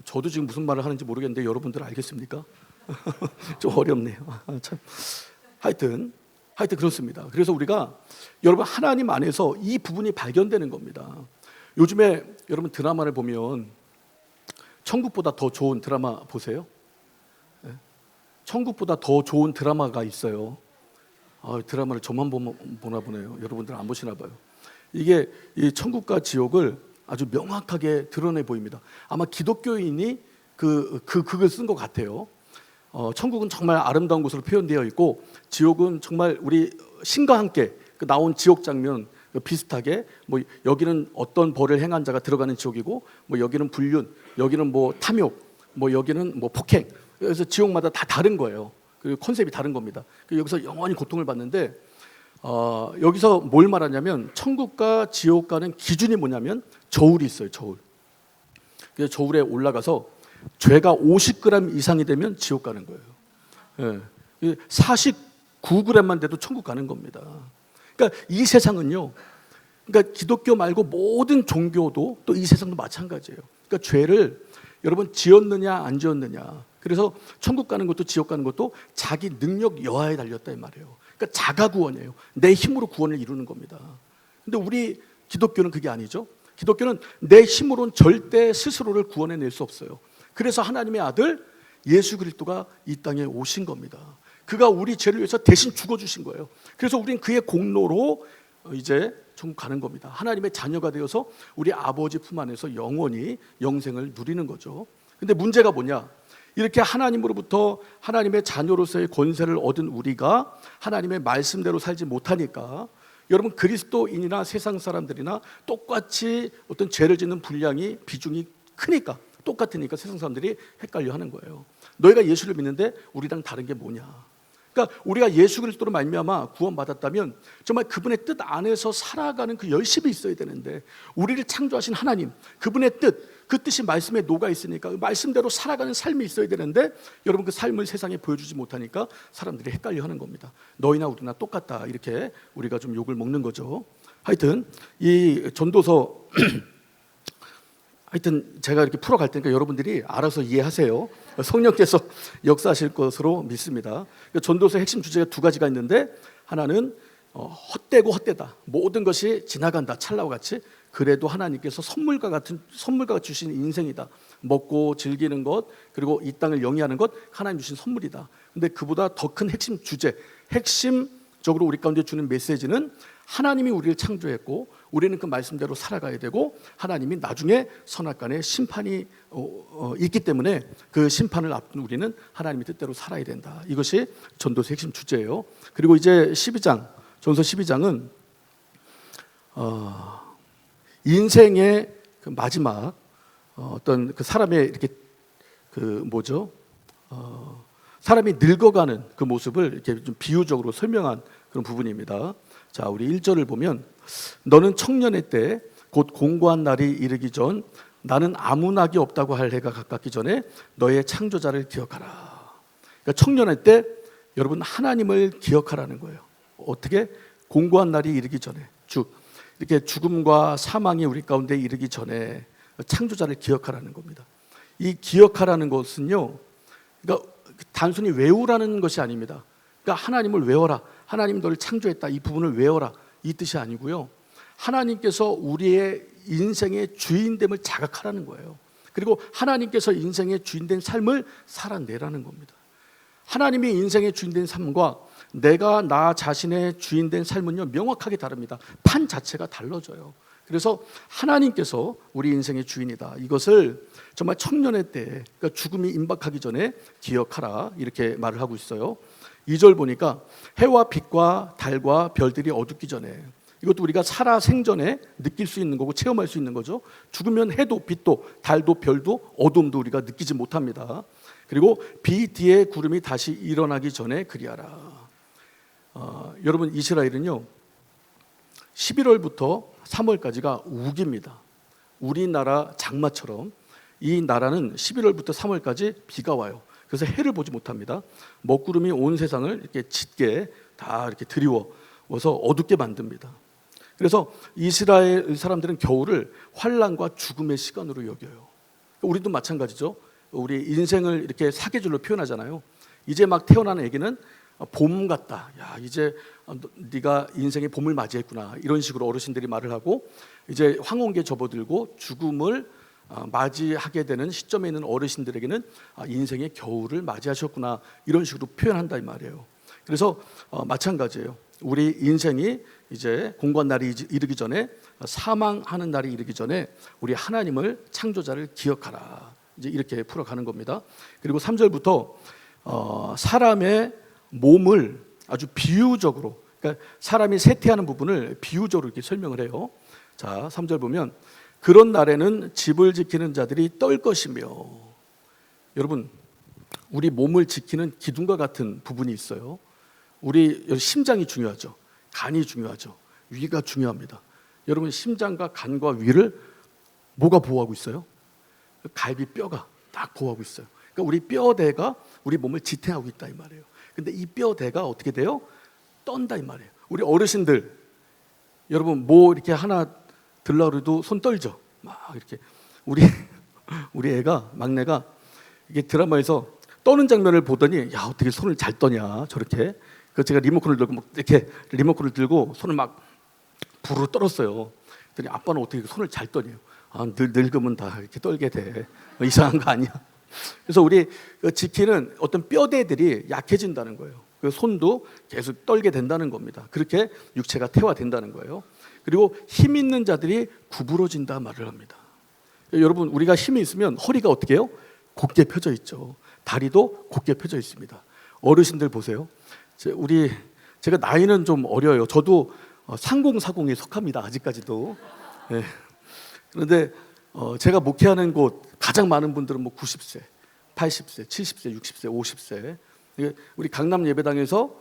저도 지금 무슨 말을 하는지 모르겠는데 여러분들 알겠습니까? 좀 어렵네요. 참. 하여튼 그렇습니다. 그래서 우리가 여러분 하나님 안에서 이 부분이 발견되는 겁니다. 요즘에 여러분 드라마를 보면 천국보다 더 좋은 드라마 보세요. 천국보다 더 좋은 드라마가 있어요. 드라마를 저만 보나 보네요. 여러분들 안 보시나 봐요. 이게 이 천국과 지옥을 아주 명확하게 드러내 보입니다. 아마 기독교인이 그걸 쓴 것 같아요. 천국은 정말 아름다운 곳으로 표현되어 있고 지옥은 정말 우리 신과 함께 나온 지옥 장면 비슷하게 뭐 여기는 어떤 벌을 행한 자가 들어가는 지옥이고 뭐 여기는 불륜, 여기는 뭐 탐욕, 뭐 여기는 뭐 폭행. 그래서 지옥마다 다 다른 거예요. 그 컨셉이 다른 겁니다. 여기서 영원히 고통을 받는데 여기서 뭘 말하냐면 천국과 지옥과는 기준이 뭐냐면 저울이 있어요. 저울. 그래서 저울에 올라가서 죄가 50g 이상이 되면 지옥 가는 거예요. 49g만 돼도 천국 가는 겁니다. 그러니까 이 세상은요, 그러니까 기독교 말고 모든 종교도 또 이 세상도 마찬가지예요. 그러니까 죄를 여러분 지었느냐 안 지었느냐, 그래서 천국 가는 것도 지옥 가는 것도 자기 능력 여하에 달렸다 이 말이에요. 그러니까 자가 구원이에요. 내 힘으로 구원을 이루는 겁니다. 근데 우리 기독교는 그게 아니죠. 기독교는 내 힘으로는 절대 스스로를 구원해낼 수 없어요. 그래서 하나님의 아들 예수 그리스도가 이 땅에 오신 겁니다. 그가 우리 죄를 위해서 대신 죽어주신 거예요. 그래서 우리는 그의 공로로 이제 천국 가는 겁니다. 하나님의 자녀가 되어서 우리 아버지 품 안에서 영원히 영생을 누리는 거죠. 근데 문제가 뭐냐? 이렇게 하나님으로부터 하나님의 자녀로서의 권세를 얻은 우리가 하나님의 말씀대로 살지 못하니까 여러분 그리스도인이나 세상 사람들이나 똑같이 어떤 죄를 짓는 분량이 비중이 크니까 똑같으니까 세상 사람들이 헷갈려 하는 거예요. 너희가 예수를 믿는데 우리랑 다른 게 뭐냐? 그러니까 우리가 예수 그리스도로 말미암아 구원받았다면 정말 그분의 뜻 안에서 살아가는 그 열심이 있어야 되는데 우리를 창조하신 하나님 그분의 뜻, 그 뜻이 말씀에 녹아 있으니까 그 말씀대로 살아가는 삶이 있어야 되는데 여러분 그 삶을 세상에 보여주지 못하니까 사람들이 헷갈려 하는 겁니다. 너희나 우리나 똑같다 이렇게 우리가 좀 욕을 먹는 거죠. 하여튼 이 전도서 하여튼 제가 이렇게 풀어갈 테니까 여러분들이 알아서 이해하세요. 성령께서 역사하실 것으로 믿습니다. 전도서의 핵심 주제가 두 가지가 있는데 하나는 헛되고 헛되다. 모든 것이 지나간다. 찰나와 같이. 그래도 하나님께서 선물과 같이 주신 인생이다. 먹고 즐기는 것 그리고 이 땅을 영위하는 것 하나님 주신 선물이다. 근데 그보다 더 큰 핵심 주제, 핵심적으로 우리 가운데 주는 메시지는 하나님이 우리를 창조했고 우리는 그 말씀대로 살아가야 되고 하나님이 나중에 선악간에 심판이 있기 때문에 그 심판을 앞둔 우리는 하나님의 뜻대로 살아야 된다. 이것이 전도서의 핵심 주제예요. 그리고 이제 12장, 전서 12장은 인생의 그 마지막 어떤 그 사람의 이렇게 그 뭐죠? 사람이 늙어가는 그 모습을 이렇게 좀 비유적으로 설명한 그런 부분입니다. 자, 우리 1절을 보면 너는 청년의 때 곧 공고한 날이 이르기 전 나는 아무 낙이 없다고 할 해가 가깝기 전에 너의 창조자를 기억하라. 그러니까 청년의 때 여러분 하나님을 기억하라는 거예요. 어떻게? 공고한 날이 이르기 전에, 즉 이렇게 죽음과 사망이 우리 가운데 이르기 전에 창조자를 기억하라는 겁니다. 이 기억하라는 것은요, 그러니까 단순히 외우라는 것이 아닙니다. 그러니까 하나님을 외워라, 하나님 너를 창조했다, 이 부분을 외워라, 이 뜻이 아니고요, 하나님께서 우리의 인생의 주인됨을 자각하라는 거예요. 그리고 하나님께서 인생의 주인된 삶을 살아내라는 겁니다. 하나님이 인생의 주인된 삶과 내가 나 자신의 주인된 삶은요, 명확하게 다릅니다. 판 자체가 달라져요. 그래서 하나님께서 우리 인생의 주인이다, 이것을 정말 청년의 때, 그러니까 죽음이 임박하기 전에 기억하라, 이렇게 말을 하고 있어요. 2절 보니까 해와 빛과 달과 별들이 어둡기 전에, 이것도 우리가 살아 생전에 느낄 수 있는 거고 체험할 수 있는 거죠. 죽으면 해도 빛도 달도 별도 어둠도 우리가 느끼지 못합니다. 그리고 비 뒤에 구름이 다시 일어나기 전에 그리하라. 여러분, 이스라엘은요 11월부터 3월까지가 우기입니다. 우리나라 장마처럼 이 나라는 11월부터 3월까지 비가 와요. 그래서 해를 보지 못합니다. 먹구름이 온 세상을 이렇게 짙게 다 이렇게 드리워서 어둡게 만듭니다. 그래서 이스라엘 사람들은 겨울을 환난과 죽음의 시간으로 여겨요. 우리도 마찬가지죠. 우리 인생을 이렇게 사계절로 표현하잖아요. 이제 막 태어나는 애기는 봄 같다, 야 이제 네가 인생의 봄을 맞이했구나, 이런 식으로 어르신들이 말을 하고, 이제 황혼기에 접어들고 죽음을 맞이하게 되는 시점에 있는 어르신들에게는 인생의 겨울을 맞이하셨구나, 이런 식으로 표현한다 이 말이에요. 그래서 마찬가지예요. 우리 인생이 이제 공고한 날이 이르기 전에, 사망하는 날이 이르기 전에 우리 하나님을, 창조자를 기억하라, 이제 이렇게 풀어가는 겁니다. 그리고 3절부터 사람의 몸을 아주 비유적으로, 그러니까 사람이 쇠퇴하는 부분을 비유적으로 이렇게 설명을 해요. 자, 3절 보면 그런 날에는 집을 지키는 자들이 떨 것이며, 여러분 우리 몸을 지키는 기둥과 같은 부분이 있어요. 우리 심장이 중요하죠. 간이 중요하죠. 위가 중요합니다. 여러분 심장과 간과 위를 뭐가 보호하고 있어요? 갈비뼈가 딱 보호하고 있어요. 그러니까 우리 뼈대가 우리 몸을 지탱하고 있다 이 말이에요. 근데 이 뼈대가 어떻게 돼요? 떤다 이 말이에요. 우리 어르신들 여러분 뭐 이렇게 하나 들라 그래도 손 떨죠. 막 이렇게 우리 애가, 막내가 이게 드라마에서 떠는 장면을 보더니 야 어떻게 손을 잘 떠냐 저렇게. 그 제가 리모컨을 들고 막 이렇게 리모컨을 들고 손을 막 부르르 떨었어요. 그랬더니 아빠는 어떻게 손을 잘 떠냐요. 늙으면 다 이렇게 떨게 돼. 이상한 거 아니야. 그래서 우리 지키는 어떤 뼈대들이 약해진다는 거예요. 그 손도 계속 떨게 된다는 겁니다. 그렇게 육체가 태화된다는 거예요. 그리고 힘 있는 자들이 구부러진다 말을 합니다. 여러분 우리가 힘이 있으면 허리가 어떻게 해요? 곧게 펴져 있죠. 다리도 곧게 펴져 있습니다. 어르신들 보세요. 제가 나이는 좀 어려요. 저도 상공사공에 속합니다. 아직까지도. 네. 그런데 제가 목회하는 곳 가장 많은 분들은 뭐 90세, 80세, 70세, 60세, 50세. 우리 강남 예배당에서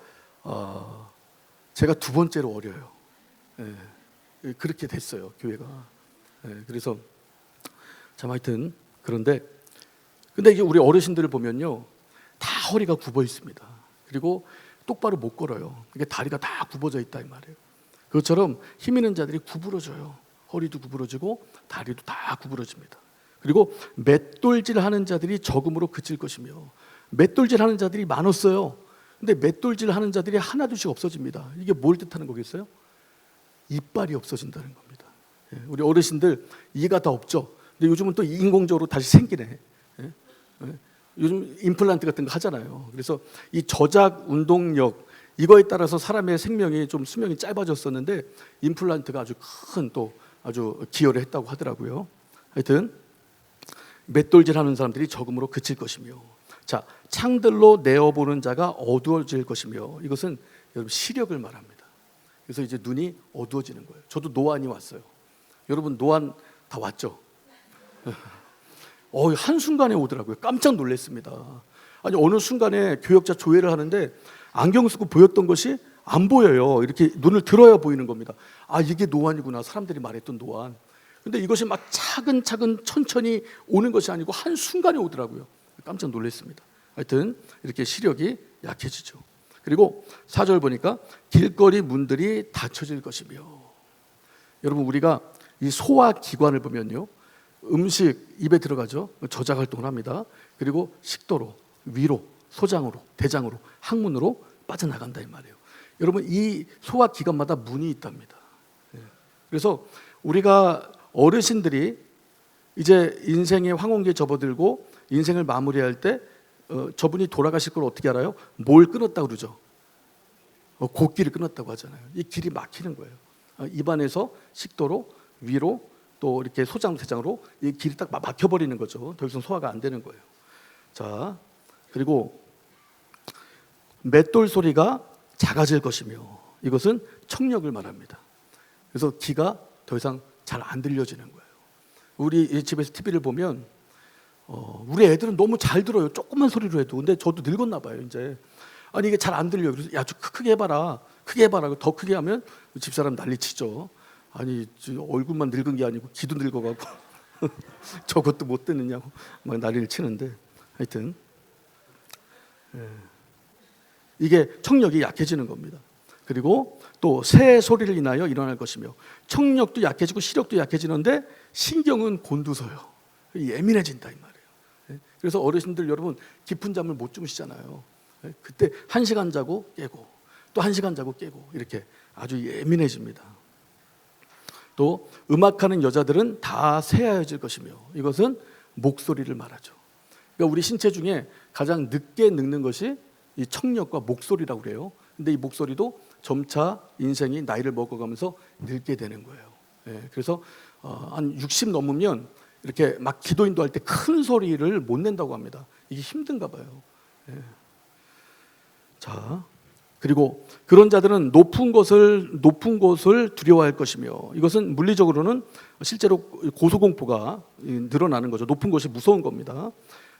제가 두 번째로 어려요. 네. 그렇게 됐어요, 교회가. 네. 그래서 참 하여튼 근데 이게 우리 어르신들을 보면요, 다 허리가 굽어 있습니다. 그리고 똑바로 못 걸어요. 이게 다리가 다 굽어져 있다 이 말이에요. 그것처럼 힘 있는 자들이 구부러져요. 허리도 구부러지고 다리도 다 구부러집니다. 그리고 맷돌질하는 자들이 적음으로 그칠 것이며, 맷돌질하는 자들이 많았어요. 근데 맷돌질하는 자들이 하나둘씩 없어집니다. 이게 뭘 뜻하는 거겠어요? 이빨이 없어진다는 겁니다. 우리 어르신들 이가 다 없죠. 근데 요즘은 또 인공적으로 다시 생기네. 요즘 임플란트 같은 거 하잖아요. 그래서 이 저작 운동력 이거에 따라서 사람의 생명이 좀 수명이 짧아졌었는데 임플란트가 아주 큰 또 아주 기여를 했다고 하더라고요. 하여튼 맷돌질하는 사람들이 적음으로 그칠 것이며, 자 창들로 내어보는 자가 어두워질 것이며, 이것은 여러분 시력을 말합니다. 그래서 이제 눈이 어두워지는 거예요. 저도 노안이 왔어요. 여러분 노안 다 왔죠? 한순간에 오더라고요. 깜짝 놀랐습니다. 아니 어느 순간에 교역자 조회를 하는데 안경 쓰고 보였던 것이 안 보여요. 이렇게 눈을 들어야 보이는 겁니다. 이게 노안이구나. 사람들이 말했던 노안. 근데 이것이 막 차근차근 천천히 오는 것이 아니고 한순간에 오더라고요. 깜짝 놀랐습니다. 하여튼 이렇게 시력이 약해지죠. 그리고 4절 보니까 길거리 문들이 닫혀질 것이며, 여러분 우리가 이 소화기관을 보면요, 음식 입에 들어가죠. 저작 활동을 합니다. 그리고 식도로, 위로, 소장으로, 대장으로, 항문으로 빠져나간다 이 말이에요. 여러분 이 소화기관마다 문이 있답니다. 그래서 우리가 어르신들이 이제 인생의 황혼기에 접어들고 인생을 마무리할 때 저분이 돌아가실 걸 어떻게 알아요? 뭘 끊었다고 그러죠? 곡기를 끊었다고 하잖아요. 이 길이 막히는 거예요. 입안에서 식도로, 위로, 또 이렇게 소장, 대장으로 이 길이 딱 막혀버리는 거죠. 더 이상 소화가 안 되는 거예요. 자, 그리고 맷돌 소리가 작아질 것이며, 이것은 청력을 말합니다. 그래서 귀가 더 이상 잘 안 들려지는 거예요. 우리 집에서 TV를 보면 우리 애들은 너무 잘 들어요. 조그만 소리로 해도. 근데 저도 늙었나 봐요 이제. 아니 이게 잘 안 들려요. 그래서 야, 좀 크게 해봐라. 크게 해봐라. 더 크게 하면 집사람 난리치죠. 아니 얼굴만 늙은 게 아니고 귀도 늙어가고 저것도 못 듣느냐고 막 난리를 치는데, 하여튼 이게 청력이 약해지는 겁니다. 그리고 또 새 소리를 인하여 일어날 것이며, 청력도 약해지고 시력도 약해지는데 신경은 곤두서요. 예민해진다 이 말이에요. 그래서 어르신들 여러분 깊은 잠을 못 주무시잖아요. 그때 1시간 자고 깨고 또 1시간 자고 깨고 이렇게 아주 예민해집니다. 또 음악하는 여자들은 다 새하얘질 것이며, 이것은 목소리를 말하죠. 그러니까 우리 신체 중에 가장 늦게 늙는 것이 이 청력과 목소리라고 그래요. 근데 이 목소리도 점차 인생이 나이를 먹어가면서 늙게 되는 거예요. 그래서 한 60 넘으면 이렇게 막 기도 인도할 때 큰 소리를 못 낸다고 합니다. 이게 힘든가 봐요. 자, 그리고 그런 자들은 높은 곳을 두려워할 것이며, 이것은 물리적으로는 실제로 고소공포가 늘어나는 거죠. 높은 곳이 무서운 겁니다.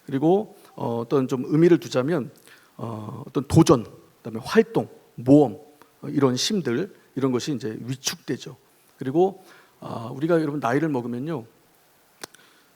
그리고 어떤 좀 의미를 두자면 어떤 도전, 그다음에 활동, 모험, 이런 힘들, 이런 것이 이제 위축되죠. 그리고 우리가 여러분 나이를 먹으면요,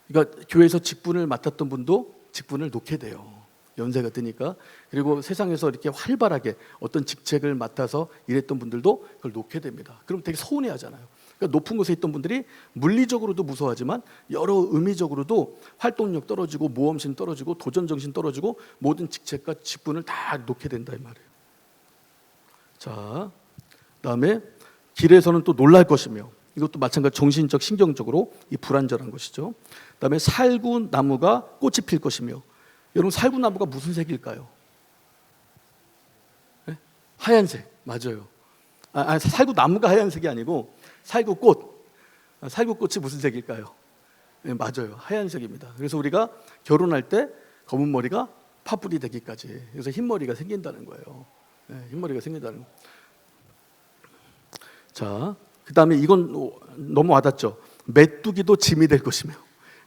그러니까 교회에서 직분을 맡았던 분도 직분을 놓게 돼요. 연세가 드니까. 그리고 세상에서 이렇게 활발하게 어떤 직책을 맡아서 일했던 분들도 그걸 놓게 됩니다. 그럼 되게 서운해하잖아요. 그러니까 높은 곳에 있던 분들이 물리적으로도 무서워하지만 여러 의미적으로도 활동력 떨어지고 모험심 떨어지고 도전정신 떨어지고 모든 직책과 직분을 다 놓게 된다 이 말이에요. 자, 그다음에 길에서는 또 놀랄 것이며, 이것도 마찬가지 정신적, 신경적으로 이 불안정한 것이죠. 그다음에 살구나무가 꽃이 필 것이며, 여러분 살구나무가 무슨 색일까요? 네? 하얀색, 맞아요. 살구나무가 하얀색이 아니고 살구꽃, 살구꽃이 무슨 색일까요? 네, 맞아요, 하얀색입니다. 그래서 우리가 결혼할 때 검은 머리가 파뿌리 되기까지, 그래서 흰 머리가 생긴다는 거예요. 네, 흰 머리가 생긴다는 거. 자, 그다음에 이건 너무 와닿죠. 메뚜기도 짐이 될 것이며,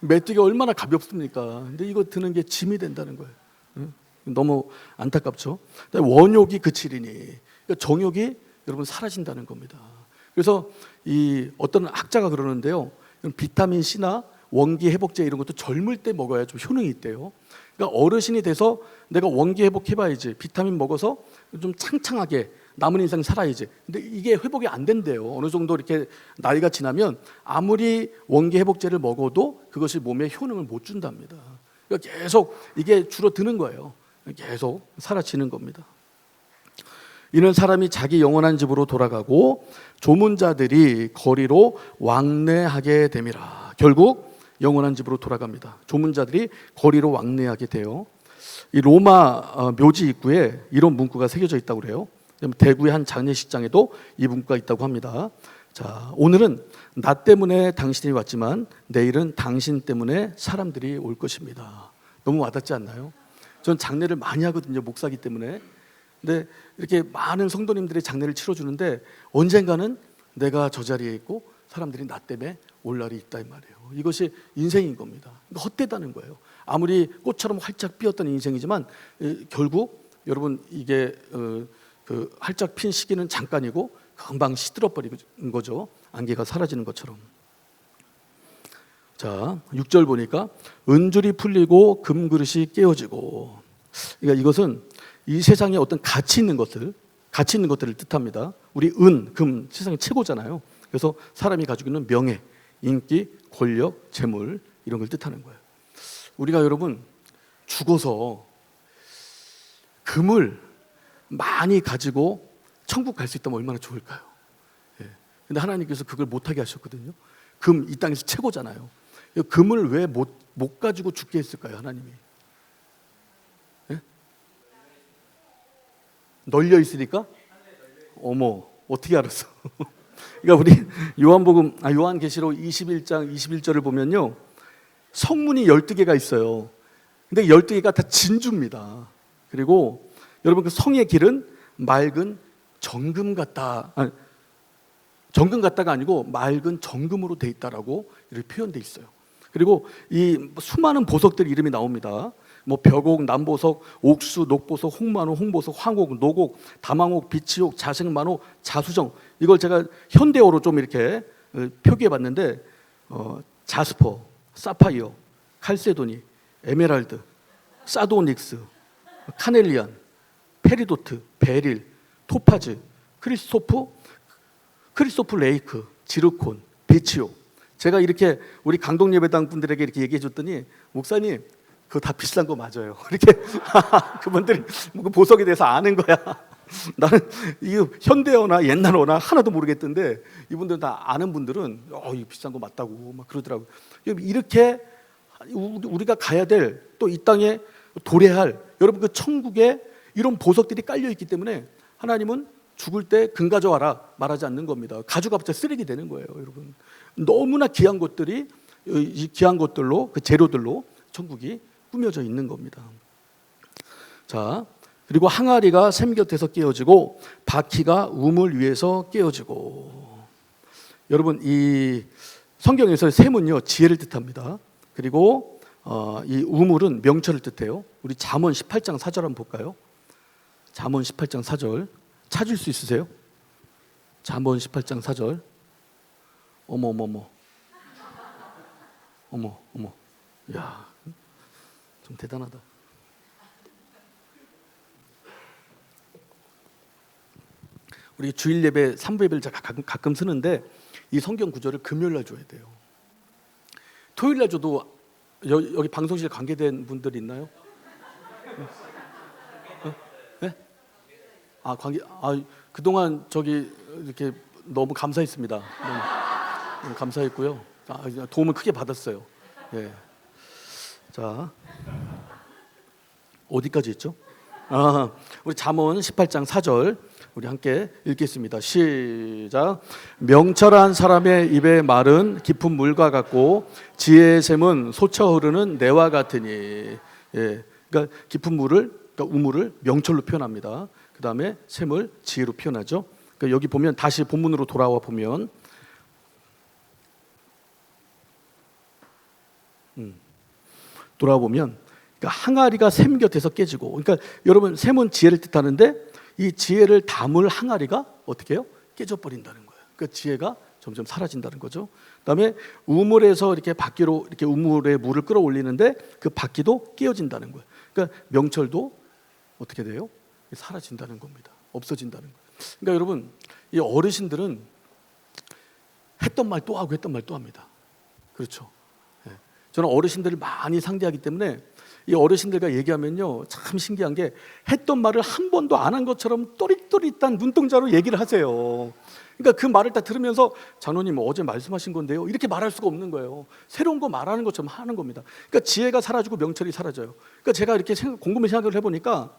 메뚜기가 얼마나 가볍습니까? 근데 이거 드는 게 짐이 된다는 거예요. 너무 안타깝죠. 원욕이 그치리니, 그러니까 정욕이 여러분 사라진다는 겁니다. 그래서 이 어떤 학자가 그러는데요, 비타민 C나 원기 회복제 이런 것도 젊을 때 먹어야 좀 효능이 있대요. 그러니까 어르신이 돼서 내가 원기 회복해봐야지, 비타민 먹어서 좀 창창하게 남은 인생 살아야지. 근데 이게 회복이 안 된대요. 어느 정도 이렇게 나이가 지나면 아무리 원기 회복제를 먹어도 그것이 몸에 효능을 못 준답니다. 그러니까 계속 이게 줄어드는 거예요. 계속 사라지는 겁니다. 이는 사람이 자기 영원한 집으로 돌아가고 조문자들이 거리로 왕래하게 됨이라. 결국 영원한 집으로 돌아갑니다. 조문자들이 거리로 왕래하게 돼요. 이 로마 묘지 입구에 이런 문구가 새겨져 있다고 그래요. 대구의 한 장례식장에도 이 문구가 있다고 합니다. 자, 오늘은 나 때문에 당신이 왔지만 내일은 당신 때문에 사람들이 올 것입니다. 너무 와닿지 않나요? 전 장례를 많이 하거든요, 목사기 때문에. 근데 이렇게 많은 성도님들이 장례를 치러주는데 언젠가는 내가 저 자리에 있고 사람들이 나 때문에 올 날이 있다 이 말이에요. 이것이 인생인 겁니다. 그러니까 헛되다는 거예요. 아무리 꽃처럼 활짝 피었던 인생이지만 결국 여러분 이게 그 활짝 핀 시기는 잠깐이고 금방 시들어버리는 거죠. 안개가 사라지는 것처럼. 자, 6절 보니까 은줄이 풀리고 금그릇이 깨어지고. 그러니까 이것은 이 세상에 어떤 가치 있는 것들을 뜻합니다. 우리 은, 금 세상의 최고잖아요. 그래서 사람이 가지고 있는 명예, 인기, 권력, 재물 이런 걸 뜻하는 거예요. 우리가 여러분 죽어서 금을 많이 가지고 천국 갈 수 있다면 얼마나 좋을까요? 근데 하나님께서 그걸 못하게 하셨거든요. 금 이 땅에서 최고잖아요. 금을 왜 못 가지고 죽게 했을까요, 하나님이? 예? 널려 있으니까? 어머, 어떻게 알았어? 그러니까 우리 요한계시록 21장 21절을 보면요, 성문이 12개가 있어요. 근데 12개가 다 진주입니다. 그리고 여러분 그 성의 길은 맑은 정금 같다. 정금 같다가 아니고 맑은 정금으로 돼 있다라고 이렇게 표현돼 있어요. 그리고 이 수많은 보석들 이름이 나옵니다. 뭐 벽옥, 남보석, 옥수, 녹보석, 홍만호, 홍보석, 황옥, 노곡, 다망옥, 비치옥, 자생만호, 자수정. 이걸 제가 현대어로 좀 이렇게 표기해 봤는데 자스퍼, 사파이어, 칼세도니, 에메랄드, 사도닉스, 카넬리안, 페리도트, 베릴, 토파즈, 크리스토프 레이크, 지르콘, 비치옥. 제가 이렇게 우리 강동예배당 분들에게 이렇게 얘기해 줬더니 목사님 그거 다 비싼 거 맞아요. 이렇게 그분들이 그 보석에 대해서 아는 거야. 나는 이 현대어나 옛날어나 하나도 모르겠던데 이분들은 다 아는 분들은 이 비싼 거 맞다고 막 그러더라고요. 이렇게 우리가 가야 될 또 이 땅에 도래할 여러분 그 천국에 이런 보석들이 깔려 있기 때문에 하나님은 죽을 때 금 가져와라 말하지 않는 겁니다. 가져가봤자 쓰레기 되는 거예요, 여러분. 너무나 귀한 것들이 이 귀한 것들로 그 재료들로 천국이 꾸며져 있는 겁니다. 자, 그리고 항아리가 샘 곁에서 깨어지고 바퀴가 우물 위에서 깨어지고. 여러분 이 성경에서 샘은요 지혜를 뜻합니다. 그리고 이 우물은 명철을 뜻해요. 우리 잠언 18장 4절 한번 볼까요? 잠언 18장 4절 찾을 수 있으세요? 잠언 18장 4절. 어머, 야, 좀 대단하다. 우리 주일 예배 3부 예배를 제가 가끔 쓰는데 이 성경 구절을 금요일 날 줘야 돼요. 토요일 날 줘도 여기 방송실 관계된 분들 있나요? 네? 그동안 저기 이렇게 너무 감사했습니다. 너무 감사했고요. 도움을 크게 받았어요. 예. 자, 어디까지 했죠? 우리 잠언 18장 4절 우리 함께 읽겠습니다. 시작. 명철한 사람의 입의 말은 깊은 물과 같고 지혜의 샘은 솟아 흐르는 내와 같으니. 예. 그러니까 깊은 물을, 그러니까 우물을 명철로 표현합니다. 그 다음에 샘을 지혜로 표현하죠. 그러니까 여기 보면 다시 본문으로 돌아와 보면 그러니까 항아리가 샘 곁에서 깨지고, 그러니까 여러분 샘은 지혜를 뜻하는데 이 지혜를 담을 항아리가 어떻게 해요? 깨져버린다는 거예요. 그러니까 지혜가 점점 사라진다는 거죠. 그다음에 우물에서 이렇게 바퀴로 이렇게 우물에 물을 끌어올리는데 그 바퀴도 깨어진다는 거예요. 그러니까 명철도 어떻게 돼요? 사라진다는 겁니다. 없어진다는 거예요. 그러니까 여러분 이 어르신들은 했던 말 또 하고 했던 말 또 합니다. 그렇죠. 저는 어르신들을 많이 상대하기 때문에 이 어르신들과 얘기하면요 참 신기한 게 했던 말을 한 번도 안 한 것처럼 또릿또릿한 눈동자로 얘기를 하세요. 그러니까 그 말을 다 들으면서 장로님 어제 말씀하신 건데요 이렇게 말할 수가 없는 거예요. 새로운 거 말하는 것처럼 하는 겁니다. 그러니까 지혜가 사라지고 명철이 사라져요. 그러니까 제가 이렇게 곰곰이 생각을 해보니까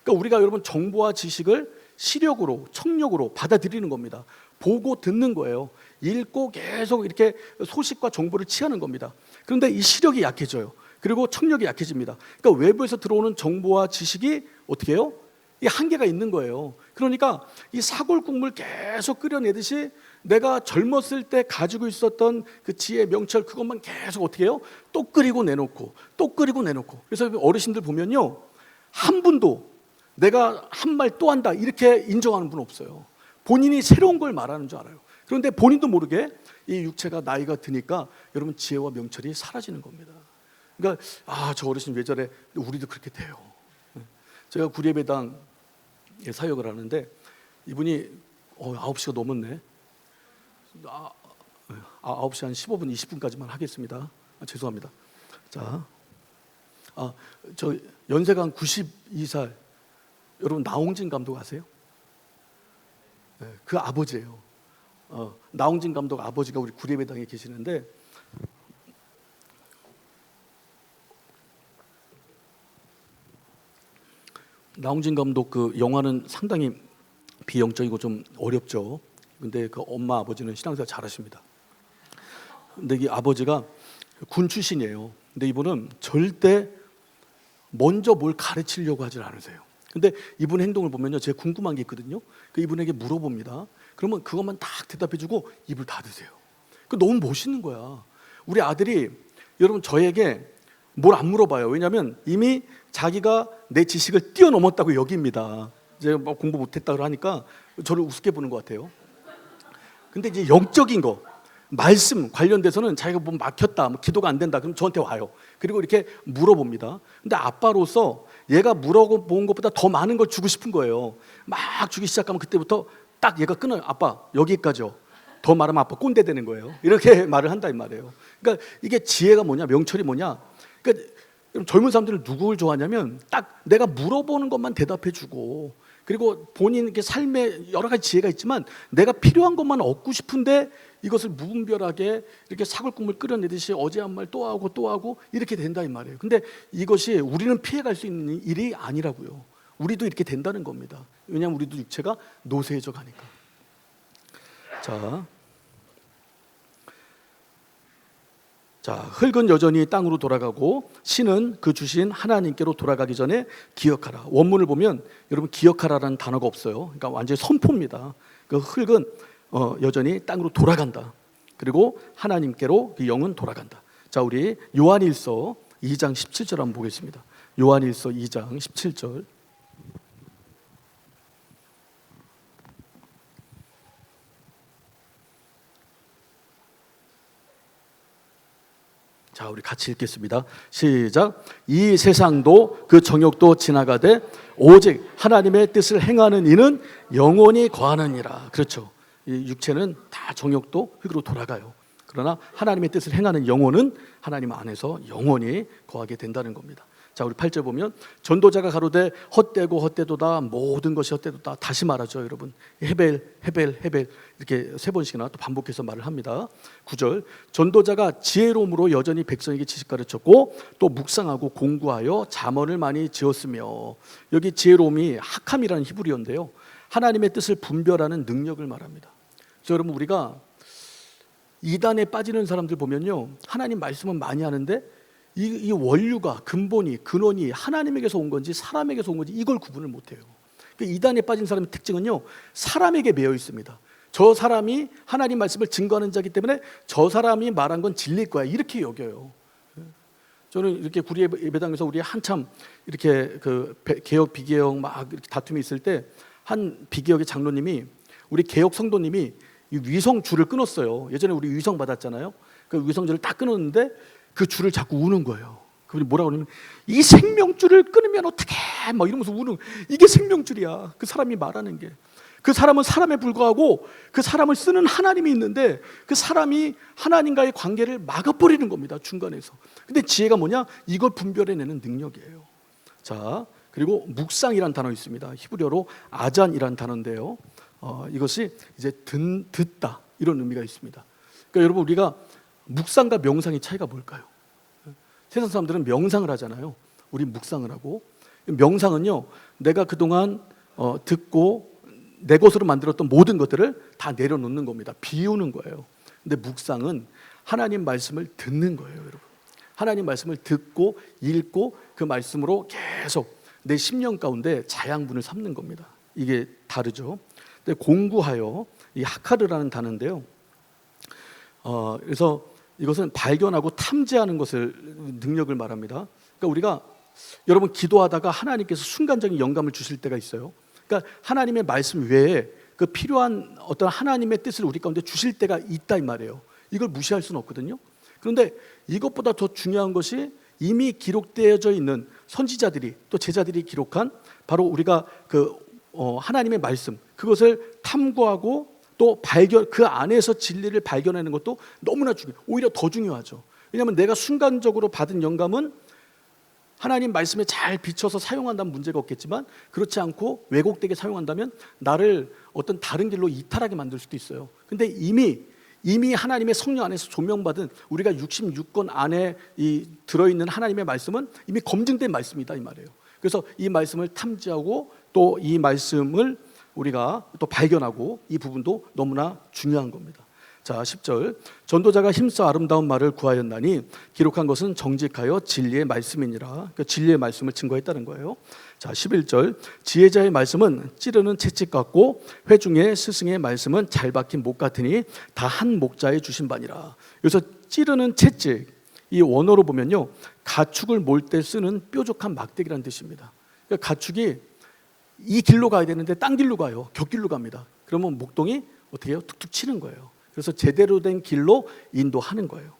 그러니까 우리가 여러분 정보와 지식을 시력으로 청력으로 받아들이는 겁니다. 보고 듣는 거예요. 읽고 계속 이렇게 소식과 정보를 취하는 겁니다. 그런데 이 시력이 약해져요. 그리고 청력이 약해집니다. 그러니까 외부에서 들어오는 정보와 지식이 어떻게 해요? 이 한계가 있는 거예요. 그러니까 이 사골국물 계속 끓여내듯이 내가 젊었을 때 가지고 있었던 그 지혜, 명철 그것만 계속 어떻게 해요? 또 끓이고 내놓고 또 끓이고 내놓고. 그래서 어르신들 보면요, 한 분도 내가 한 말 또 한다 이렇게 인정하는 분 없어요. 본인이 새로운 걸 말하는 줄 알아요. 그런데 본인도 모르게 이 육체가 나이가 드니까 여러분 지혜와 명철이 사라지는 겁니다. 그러니까 저 어르신 왜 저래? 우리도 그렇게 돼요. 제가 구리예배당에 사역을 하는데 이분이 9시가 넘었네. 9시 한 15분 20분까지만 하겠습니다. 죄송합니다. 자, 저 연세가 한 92살 여러분 나홍진 감독 아세요? 네, 그 아버지예요. 나홍진 감독 아버지가 우리 구리예배당에 계시는데 나홍진 감독 그 영화는 상당히 비영적이고 좀 어렵죠. 근데 그 엄마 아버지는 신앙생활 잘하십니다. 근데 이 아버지가 군 출신이에요. 근데 이분은 절대 먼저 뭘 가르치려고 하질 않으세요. 근데 이분 행동을 보면요, 제가 궁금한 게 있거든요. 그 이분에게 물어봅니다. 그러면 그것만 딱 대답해주고 입을 닫으세요. 그 너무 멋있는 거야. 우리 아들이 여러분 저에게 뭘 안 물어봐요. 왜냐하면 이미 자기가 내 지식을 뛰어넘었다고 여깁니다. 제가 뭐 공부 못했다고 하니까 저를 우습게 보는 것 같아요. 근데 이제 영적인 거, 말씀 관련돼서는 자기가 뭐 막혔다, 뭐 기도가 안 된다, 그럼 저한테 와요. 그리고 이렇게 물어봅니다. 근데 아빠로서 얘가 물어본 것보다 더 많은 걸 주고 싶은 거예요. 막 주기 시작하면 그때부터 딱 얘가 끊어요. 아빠 여기까지요. 더 말하면 아빠 꼰대 되는 거예요. 이렇게 말을 한다 이 말이에요. 그러니까 이게 지혜가 뭐냐, 명철이 뭐냐. 그러니까 젊은 사람들은 누구를 좋아하냐면 딱 내가 물어보는 것만 대답해주고, 그리고 본인 이렇게 삶에 여러 가지 지혜가 있지만 내가 필요한 것만 얻고 싶은데 이것을 무분별하게 이렇게 사골국물 끓여내듯이 어제 한 말 또 하고 또 하고 이렇게 된다 이 말이에요. 근데 이것이 우리는 피해갈 수 있는 일이 아니라고요. 우리도 이렇게 된다는 겁니다. 왜냐하면 우리도 육체가 노쇠해져 가니까. 자, 흙은 여전히 땅으로 돌아가고 신은 그 주신 하나님께로 돌아가기 전에 기억하라. 원문을 보면 여러분 기억하라라는 단어가 없어요. 그러니까 완전히 선포입니다. 그 흙은 여전히 땅으로 돌아간다. 그리고 하나님께로 그 영은 돌아간다. 자, 우리 요한일서 2장 17절 한번 보겠습니다. 요한일서 2장 17절. 자, 우리 같이 읽겠습니다. 시작. 이 세상도 그 정욕도 지나가되 오직 하나님의 뜻을 행하는 이는 영원히 거하느니라. 그렇죠. 이 육체는 다 정욕도 흙으로 돌아가요. 그러나 하나님의 뜻을 행하는 영혼은 하나님 안에서 영원히 거하게 된다는 겁니다. 자, 우리 8절 보면 전도자가 가로되 헛되고 헛되도다, 모든 것이 헛되도다. 다시 말하죠, 여러분. 헤벨 이렇게 3번씩이나 또 반복해서 말을 합니다. 9절 전도자가 지혜로움으로 여전히 백성에게 지식 가르쳤고 또 묵상하고 공부하여 잠언을 많이 지었으며. 여기 지혜로움이 하캄이라는 히브리어인데요, 하나님의 뜻을 분별하는 능력을 말합니다. 그래서 여러분 우리가 이단에 빠지는 사람들 보면요, 하나님 말씀은 많이 하는데 이 원류가 근원이 하나님에게서 온 건지 사람에게서 온 건지 이걸 구분을 못해요. 이단에 빠진 사람의 특징은요, 사람에게 매여 있습니다. 저 사람이 하나님 말씀을 증거하는 자이기 때문에 저 사람이 말한 건 진리일 거야 이렇게 여겨요. 저는 이렇게 구리예배당에서 우리 한참 이렇게 그 개혁 비개혁 막 이렇게 다툼이 있을 때 한 비개혁의 장로님이 우리 개혁 성도님이 이 위성 줄을 끊었어요. 예전에 우리 위성 받았잖아요. 그 위성 줄을 딱 끊었는데 그 줄을 자꾸 우는 거예요. 그분이 뭐라고 그러냐면 이 생명줄을 끊으면 어떡해 막 이러면서 우는, 이게 생명줄이야. 그 사람이 말하는 게. 그 사람은 사람에 불과하고 그 사람을 쓰는 하나님이 있는데 그 사람이 하나님과의 관계를 막아버리는 겁니다, 중간에서. 근데 지혜가 뭐냐? 이걸 분별해내는 능력이에요. 자, 그리고 묵상이란 단어 있습니다. 히브리어로 아잔이란 단어인데요, 이것이 이제 듣다 이런 의미가 있습니다. 그러니까 여러분 우리가 묵상과 명상의 차이가 뭘까요? 세상 사람들은 명상을 하잖아요. 우리 묵상을 하고. 명상은요, 내가 그동안 듣고 내 것으로 만들었던 모든 것들을 다 내려놓는 겁니다. 비우는 거예요. 근데 묵상은 하나님 말씀을 듣는 거예요, 여러분. 하나님 말씀을 듣고 읽고 그 말씀으로 계속 내 심령 가운데 자양분을 삼는 겁니다. 이게 다르죠. 공구하여, 이 하카르라는 단어인데요. 그래서 이것은 발견하고 탐지하는 것을 능력을 말합니다. 그러니까 우리가 여러분 기도하다가 하나님께서 순간적인 영감을 주실 때가 있어요. 그러니까 하나님의 말씀 외에 그 필요한 어떤 하나님의 뜻을 우리 가운데 주실 때가 있다 이 말이에요. 이걸 무시할 수는 없거든요. 그런데 이것보다 더 중요한 것이 이미 기록되어져 있는 선지자들이 또 제자들이 기록한 바로 우리가 하나님의 말씀, 그것을 탐구하고 또 그 안에서 진리를 발견하는 것도 너무나 중요해요. 오히려 더 중요하죠. 왜냐하면 내가 순간적으로 받은 영감은 하나님 말씀에 잘 비춰서 사용한다면 문제가 없겠지만, 그렇지 않고 왜곡되게 사용한다면 나를 어떤 다른 길로 이탈하게 만들 수도 있어요. 근데 이미 하나님의 성령 안에서 조명받은 우리가 66권 안에 들어있는 하나님의 말씀은 이미 검증된 말씀이다 이 말이에요. 그래서 이 말씀을 탐지하고 또 이 말씀을 우리가 또 발견하고, 이 부분도 너무나 중요한 겁니다. 자, 10절, 전도자가 힘써 아름다운 말을 구하였나니 기록한 것은 정직하여 진리의 말씀이니라. 그러니까 진리의 말씀을 증거했다는 거예요. 자, 11절, 지혜자의 말씀은 찌르는 채찍 같고 회중의 스승의 말씀은 잘 박힌 목 같으니 다 한 목자에 주신 바니라. 여기서 찌르는 채찍, 이 원어로 보면요, 가축을 몰 때 쓰는 뾰족한 막대기라는 뜻입니다. 그러니까 가축이 이 길로 가야 되는데 딴 길로 가요. 곁길로 갑니다. 그러면 목동이 어떻게 해요? 툭툭 치는 거예요. 그래서 제대로 된 길로 인도하는 거예요.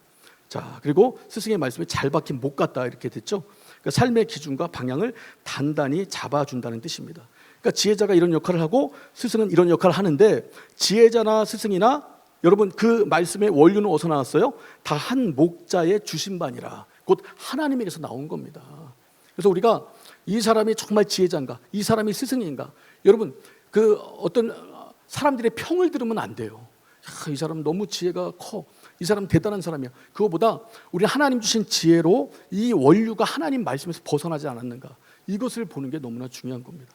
자, 그리고 스승의 말씀이 잘 박힌 목 같다 이렇게 됐죠. 그러니까 삶의 기준과 방향을 단단히 잡아준다는 뜻입니다. 그러니까 지혜자가 이런 역할을 하고 스승은 이런 역할을 하는데, 지혜자나 스승이나 여러분 그 말씀의 원류는 어디서 나왔어요? 다 한 목자의 주신 바니라. 곧 하나님에게서 나온 겁니다. 그래서 우리가 이 사람이 정말 지혜자인가, 이 사람이 스승인가, 여러분 그 어떤 사람들의 평을 들으면 안 돼요. 이 사람 너무 지혜가 커, 이 사람 대단한 사람이야. 그거보다 우리 하나님 주신 지혜로 이 원류가 하나님 말씀에서 벗어나지 않았는가, 이것을 보는 게 너무나 중요한 겁니다.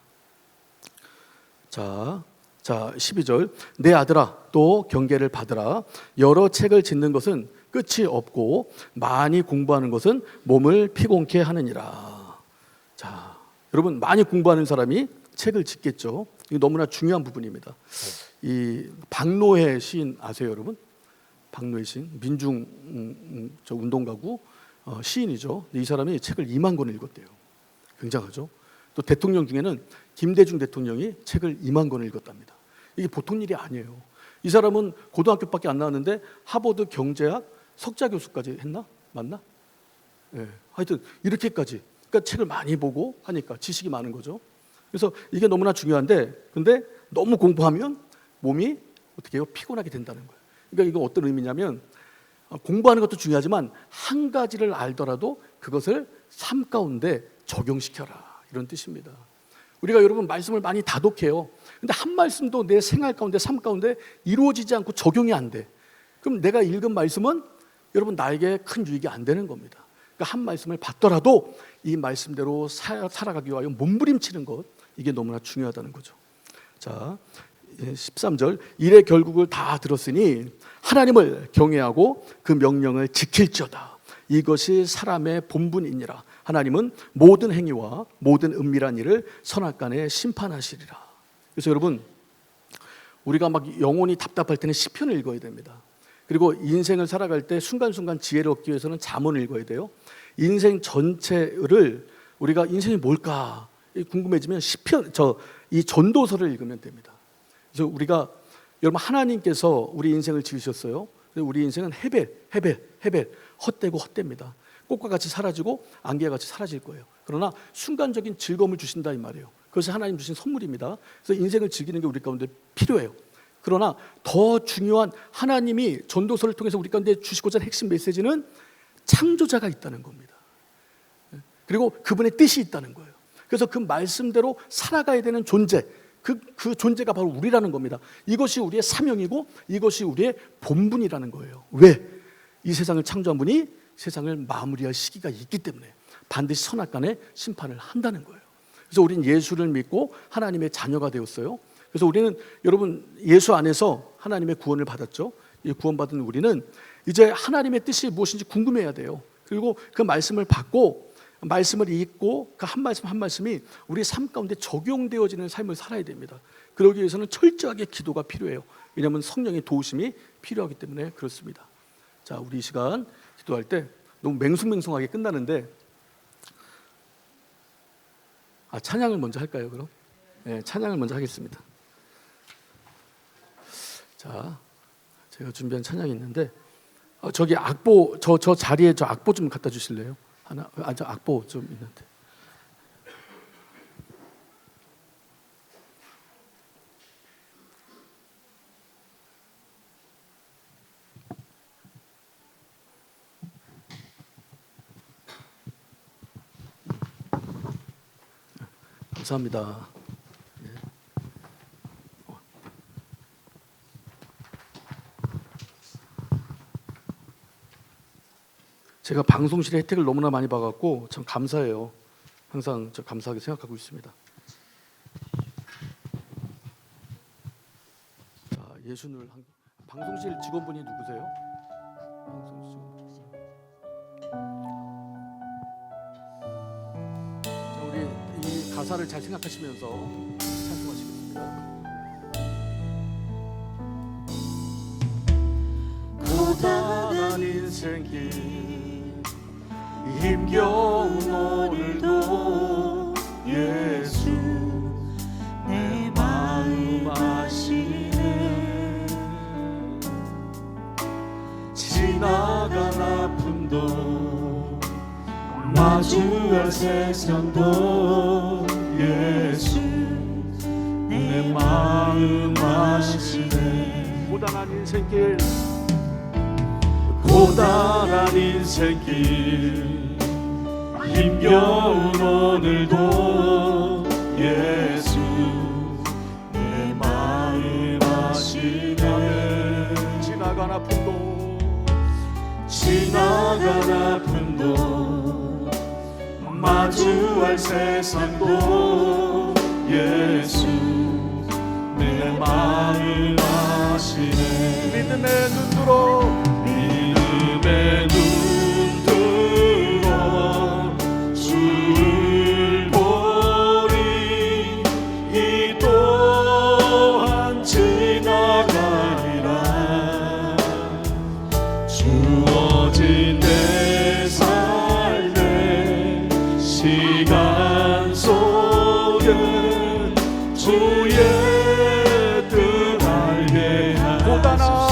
자 12절, 내 아들아 또 경계를 받으라. 여러 책을 짓는 것은 끝이 없고 많이 공부하는 것은 몸을 피곤케 하느니라. 자, 여러분 많이 공부하는 사람이 책을 짓겠죠. 이거 너무나 중요한 부분입니다. 이 박노해 시인 아세요, 여러분? 박노해 시인, 민중 운동가고 시인이죠. 이 사람이 책을 2만 권을 읽었대요. 굉장하죠. 또 대통령 중에는 김대중 대통령이 책을 2만 권을 읽었답니다. 이게 보통 일이 아니에요. 이 사람은 고등학교밖에 안 나왔는데 하버드 경제학 석자 교수까지 했나? 맞나? 네. 하여튼 이렇게까지. 그러니까 책을 많이 보고 하니까 지식이 많은 거죠. 그래서 이게 너무나 중요한데, 근데 너무 공부하면 몸이 어떻게 해요? 피곤하게 된다는 거예요. 그러니까 이거 어떤 의미냐면, 공부하는 것도 중요하지만 한 가지를 알더라도 그것을 삶 가운데 적용시켜라, 이런 뜻입니다. 우리가 여러분 말씀을 많이 다독해요. 근데 한 말씀도 내 생활 가운데, 삶 가운데 이루어지지 않고 적용이 안 돼. 그럼 내가 읽은 말씀은 여러분 나에게 큰 유익이 안 되는 겁니다. 그러니까 한 말씀을 받더라도 이 말씀대로 살아가기 위하여 몸부림치는 것, 이게 너무나 중요하다는 거죠. 자, 13절, 일의 결국을 다 들었으니 하나님을 경외하고 그 명령을 지킬지어다. 이것이 사람의 본분이니라. 하나님은 모든 행위와 모든 은밀한 일을 선악간에 심판하시리라. 그래서 여러분, 우리가 막 영혼이 답답할 때는 시편을 읽어야 됩니다. 그리고 인생을 살아갈 때 순간순간 지혜를 얻기 위해서는 잠언을 읽어야 돼요. 인생 전체를 우리가 인생이 뭘까 궁금해지면 시편, 이 전도서를 읽으면 됩니다. 그래서 우리가 여러분 하나님께서 우리 인생을 지으셨어요. 우리 인생은 헤벨, 헛되고 헛됩니다. 꽃과 같이 사라지고 안개와 같이 사라질 거예요. 그러나 순간적인 즐거움을 주신다 이 말이에요. 그것이 하나님 주신 선물입니다. 그래서 인생을 즐기는 게 우리 가운데 필요해요. 그러나 더 중요한, 하나님이 전도서를 통해서 우리 가운데 주시고자 하는 핵심 메시지는 창조자가 있다는 겁니다. 그리고 그분의 뜻이 있다는 거예요. 그래서 그 말씀대로 살아가야 되는 존재, 그 존재가 바로 우리라는 겁니다. 이것이 우리의 사명이고 이것이 우리의 본분이라는 거예요. 왜? 이 세상을 창조한 분이 세상을 마무리할 시기가 있기 때문에 반드시 선악간에 심판을 한다는 거예요. 그래서 우리는 예수를 믿고 하나님의 자녀가 되었어요. 그래서 우리는 여러분 예수 안에서 하나님의 구원을 받았죠. 이 구원받은 우리는 이제 하나님의 뜻이 무엇인지 궁금해야 돼요. 그리고 그 말씀을 받고 말씀을 읽고 그 한 말씀 한 말씀이 우리 삶 가운데 적용되어지는 삶을 살아야 됩니다. 그러기 위해서는 철저하게 기도가 필요해요. 왜냐하면 성령의 도우심이 필요하기 때문에 그렇습니다. 자, 우리 이 시간 기도할 때 너무 맹숭맹숭하게 끝나는데 찬양을 먼저 할까요? 그럼 네, 찬양을 먼저 하겠습니다. 자, 제가 준비한 찬양이 있는데 저기 악보 저 자리에 저 악보 좀 갖다 주실래요? 하나, 저 악보 좀 있는데. 감사합니다. 제가 방송실의 혜택을 너무나 많이 받았고 참 감사해요. 항상 저 감사하게 생각하고 있습니다. 자, 예순을 방송실 직원분이 누구세요? 방송실 직원. 자, 우리 이 가사를 잘 생각하시면서 찬송하시겠습니다. 고단한 인생길 힘겨운 오늘도 예수 내 마음 아시네. 지나간 아픔도 마주할 세상도 예수 내 마음 아시네. 고단한 인생길 고단한 인생길 힘겨운 오늘도 예수 내 마음 아시네. 지나간 아픔도 마주할 세상도 예수 내 마음 아시네. 믿음의 눈 들어 주를 보리. 이 또한 지나가리라. 주어진 내 삶의 시간 속에 주의 뜻 알게 하소서.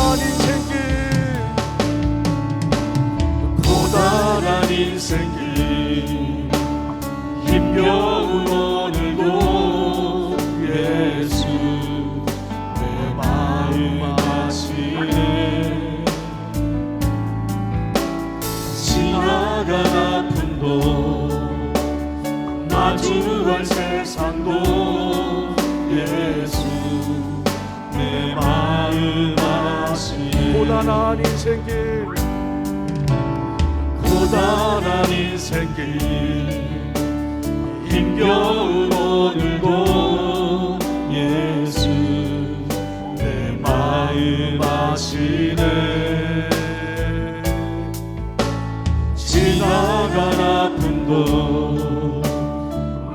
고단한 인생길 힘겨운 오늘도 예수 내 마음 아시네. 지나간 아픔도 마주할 세상도 예수 내 마음 아시네. 고단한 인생길 고단한 인생길 힘겨운 오늘도 예수 내 마음 아시네. 지나간 아픔도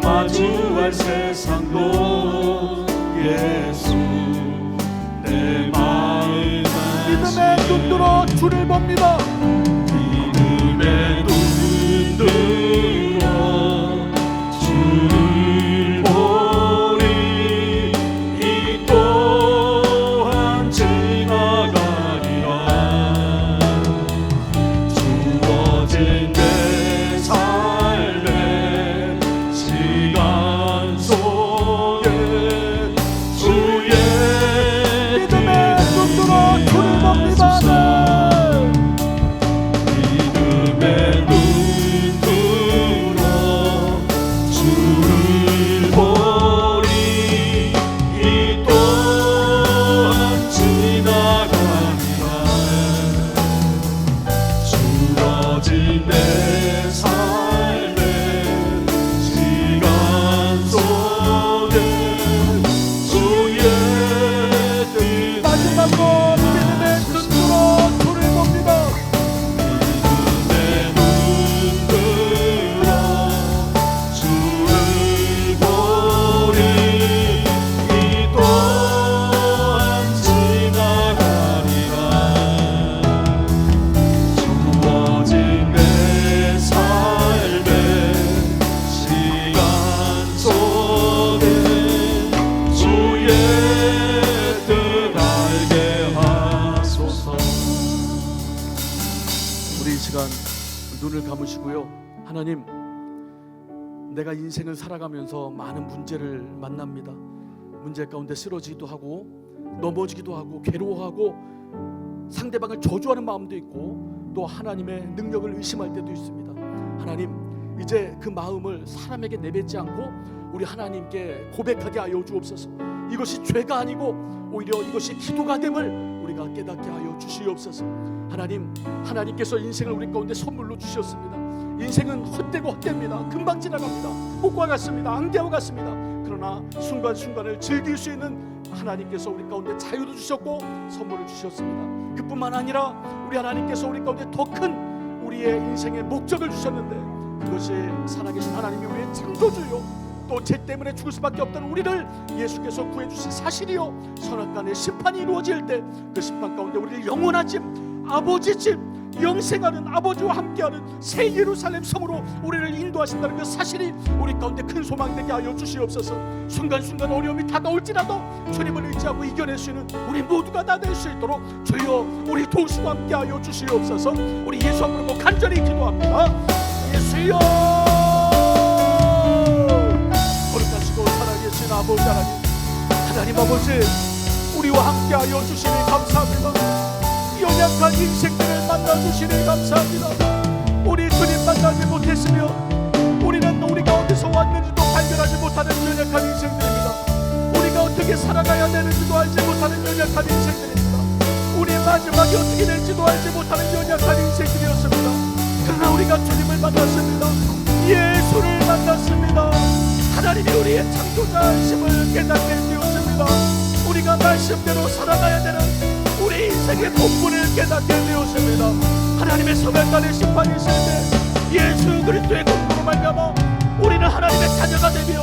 마주할 세상도 예수 내 마음 아시네. 믿음의 눈 들어 주를 봅니다. 주를 보리. 이 또한 지나가리라. 주어진 내 삶의 시간 속에 주의 믿음의 눈 들어 주를 봅니다. 보시고요. 하나님, 내가 인생을 살아가면서 많은 문제를 만납니다. 문제 가운데 쓰러지기도 하고 넘어지기도 하고 괴로워하고 상대방을 저주하는 마음도 있고 또 하나님의 능력을 의심할 때도 있습니다. 하나님, 이제 그 마음을 사람에게 내뱉지 않고 우리 하나님께 고백하게 하여 주옵소서. 이것이 죄가 아니고 오히려 이것이 기도가 됨을 우리가 깨닫게 하여 주시옵소서. 하나님, 하나님께서 인생을 우리 가운데 선물로 주셨습니다. 인생은 헛되고 헛됩니다. 금방 지나갑니다. 꽃과 같습니다. 안개와 같습니다. 그러나 순간순간을 즐길 수 있는 하나님께서 우리 가운데 자유도 주셨고 선물을 주셨습니다. 그뿐만 아니라 우리 하나님께서 우리 가운데 더 큰 우리의 인생의 목적을 주셨는데, 그것이 살아계신 하나님이 우리의 창조주요 또 죄 때문에 죽을 수밖에 없던 우리를 예수께서 구해주신 사실이요, 선악간의 심판이 이루어질 때 그 심판 가운데 우리를 영원한 집, 아버지 집, 영생하는 아버지와 함께하는 새 예루살렘 성으로 우리를 인도하신다는 그 사실이 우리 가운데 큰 소망 되게 하여 주시옵소서. 순간순간 어려움이 다가올지라도 주님을 의지하고 이겨낼 수 있는 우리 모두가 다 될 수 있도록 주여 우리 도우시고 함께 하여 주시옵소서. 우리 예수 앞으로 간절히 기도합니다. 예수여, 거룩하시고 살아계신 아버지 하나님, 하나님 아버지, 우리와 함께 하여 주시니 감사합니다. 연약한 인생들을 만나주시니 감사합니다. 우리 주님 만나지 못했으며 우리는 우리가 어디서 왔는지도 발견하지 못하는 연약한 인생들입니다. 우리가 어떻게 살아가야 되는지도 알지 못하는 연약한 인생들입니다. 우리의 마지막이 어떻게 될지도 알지 못하는 연약한 인생들이었습니다. 그러나 우리가 주님을 만났습니다. 예수를 만났습니다. 하나님이 우리의 창조자이심을 깨닫게 되었습니다. 우리가 말씀대로 살아가야 되는 우리 인생의 본분을 깨닫게 되었습니다. 하나님의 선악간의 심판이 있을 때 예수 그리스도의 공로로 말미암아 우리는 하나님의 자녀가 되며